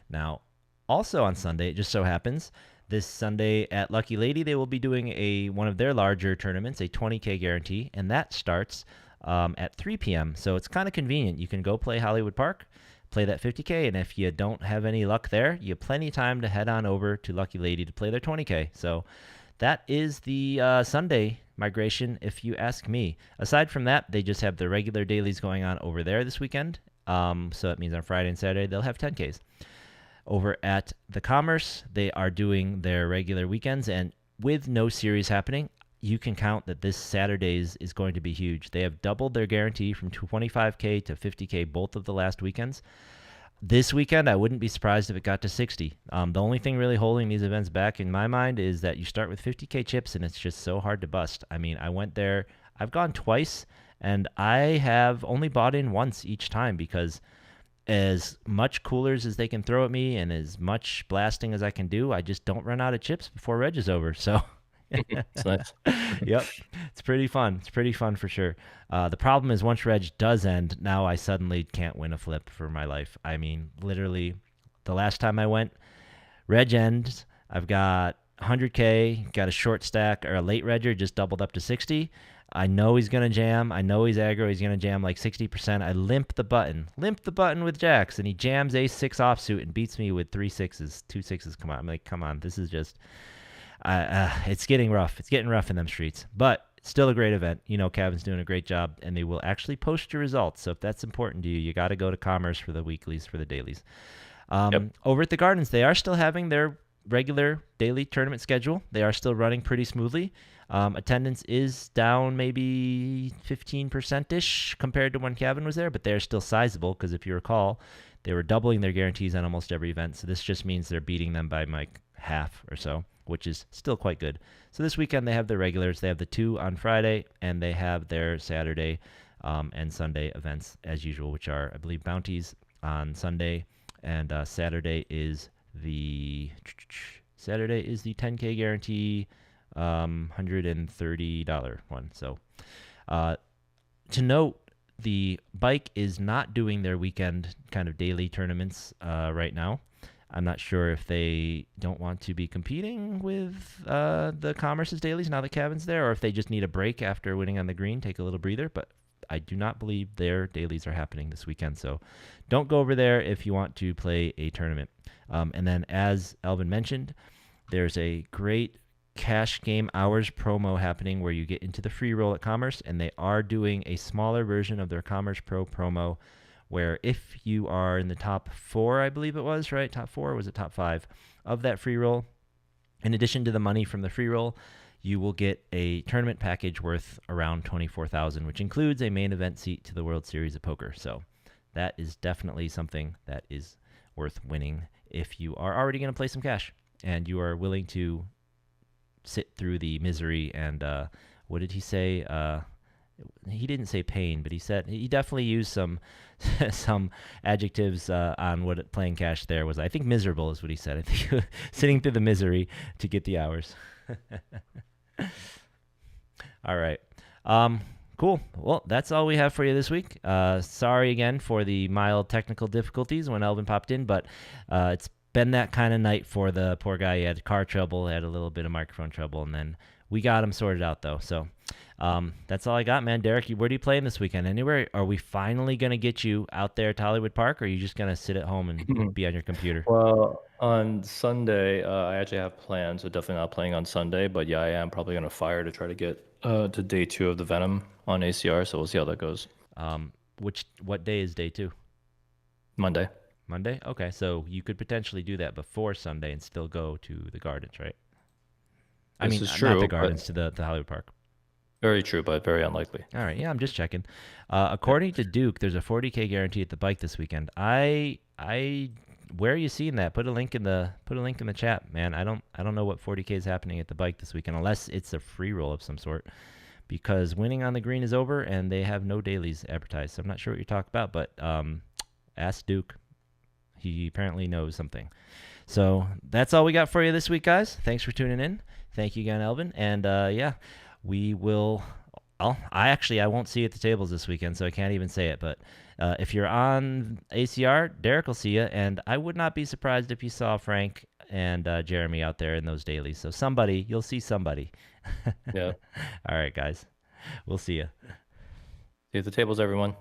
Now, also on Sunday, it just so happens, this Sunday at Lucky Lady, they will be doing one of their larger tournaments, a 20K guarantee, and that starts at 3 p.m. So it's kind of convenient. You can go play Hollywood Park, play that 50K, and if you don't have any luck there, you have plenty of time to head on over to Lucky Lady to play their 20K. So that is the Sunday migration, if you ask me. Aside from that, they just have the regular dailies going on over there this weekend. So that means on Friday and Saturday, they'll have 10Ks. Over at the Commerce, they are doing their regular weekends, and with no series happening, you can count that this Saturday's is going to be huge. They have doubled their guarantee from 25K to 50K both of the last weekends. This weekend, I wouldn't be surprised if it got to 60. The only thing really holding these events back in my mind is that you start with 50K chips, and it's just so hard to bust. I mean, I went there. I've gone twice, and I have only bought in once each time because as much coolers as they can throw at me and as much blasting as I can do, I just don't run out of chips before Reg is over. So It's nice. yep, it's pretty fun. It's pretty fun for sure. The problem is once Reg does end, now I suddenly can't win a flip for my life. I mean, literally, the last time I went, Reg ends. I've got 100K, got a short stack or a late Regger just doubled up to 60. I know he's gonna jam. I know he's aggro. He's gonna jam like 60%. I limp the button with Jax, and he jams ace 6 offsuit and beats me with 3 sixes, 2 sixes. Come on, I'm like, come on, this is just. It's getting rough. It's getting rough in them streets, but still a great event. You know, Kevin's doing a great job, and they will actually post your results. So if that's important to you, you got to go to Commerce for the weeklies, for the dailies. Over at the Gardens, they are still having their regular daily tournament schedule. They are still running pretty smoothly. Attendance is down maybe 15%-ish compared to when Kevin was there, but they're still sizable because if you recall, they were doubling their guarantees on almost every event. So this just means they're beating them by like half or so, which is still quite good. So this weekend they have the regulars. They have the 2 on Friday, and they have their Saturday and Sunday events as usual, which are, I believe, bounties on Sunday, and Saturday is the 10K guarantee, $130 one. So to note, the bike is not doing their weekend kind of daily tournaments right now. I'm not sure if they don't want to be competing with the Commerce's dailies now that Kevin's there, or if they just need a break after winning on the green, take a little breather. But I do not believe their dailies are happening this weekend. So don't go over there if you want to play a tournament. And then, as Elvyn mentioned, there's a great cash game hours promo happening where you get into the free roll at Commerce, and they are doing a smaller version of their Commerce Pro promo where if you are in the top 4, I believe it was, right? Top 4, or was it top 5 of that free roll? In addition to the money from the free roll, you will get a tournament package worth around $24,000, which includes a main event seat to the World Series of Poker. So that is definitely something that is worth winning if you are already going to play some cash and you are willing to sit through the misery and what did he say? he didn't say pain, but he said he definitely used some some adjectives on what playing cash there was. I think miserable is what he said. I think sitting through the misery to get the hours. All right. Cool. Well, that's all we have for you this week. Sorry again for the mild technical difficulties when Elvyn popped in, but it's been that kind of night for the poor guy. He had car trouble, had a little bit of microphone trouble, and then we got him sorted out, though. So that's all I got, man. Derek, where do you play in this weekend? Anywhere? Are we finally going to get you out there to Hollywood Park, or are you just going to sit at home and be on your computer? Well, on Sunday, I actually have plans, so definitely not playing on Sunday. But yeah, I am probably going to fire to try to get to day 2 of the Venom on ACR, so we'll see how that goes. What day is day 2? Monday. Monday? Okay, so you could potentially do that before Sunday and still go to the Gardens, right? This is true, not the Gardens, to the Hollywood Park. Very true, but very unlikely. All right, yeah, I'm just checking. According to Duke, there's a 40K guarantee at the bike this weekend. Where are you seeing that? Put a link in the chat, man. I don't know what 40K is happening at the bike this weekend, unless it's a free roll of some sort, because winning on the green is over and they have no dailies advertised. So I'm not sure what you're talking about, but ask Duke. He apparently knows something. So that's all we got for you this week, guys. Thanks for tuning in. Thank you again, Elvyn. And yeah, we will. I won't see you at the tables this weekend, so I can't even say it. But if you're on ACR, Derek will see you, and I would not be surprised if you saw Frank and Jeremy out there in those dailies. So you'll see somebody. Yeah. All right, guys. We'll see you. See you at the tables, everyone.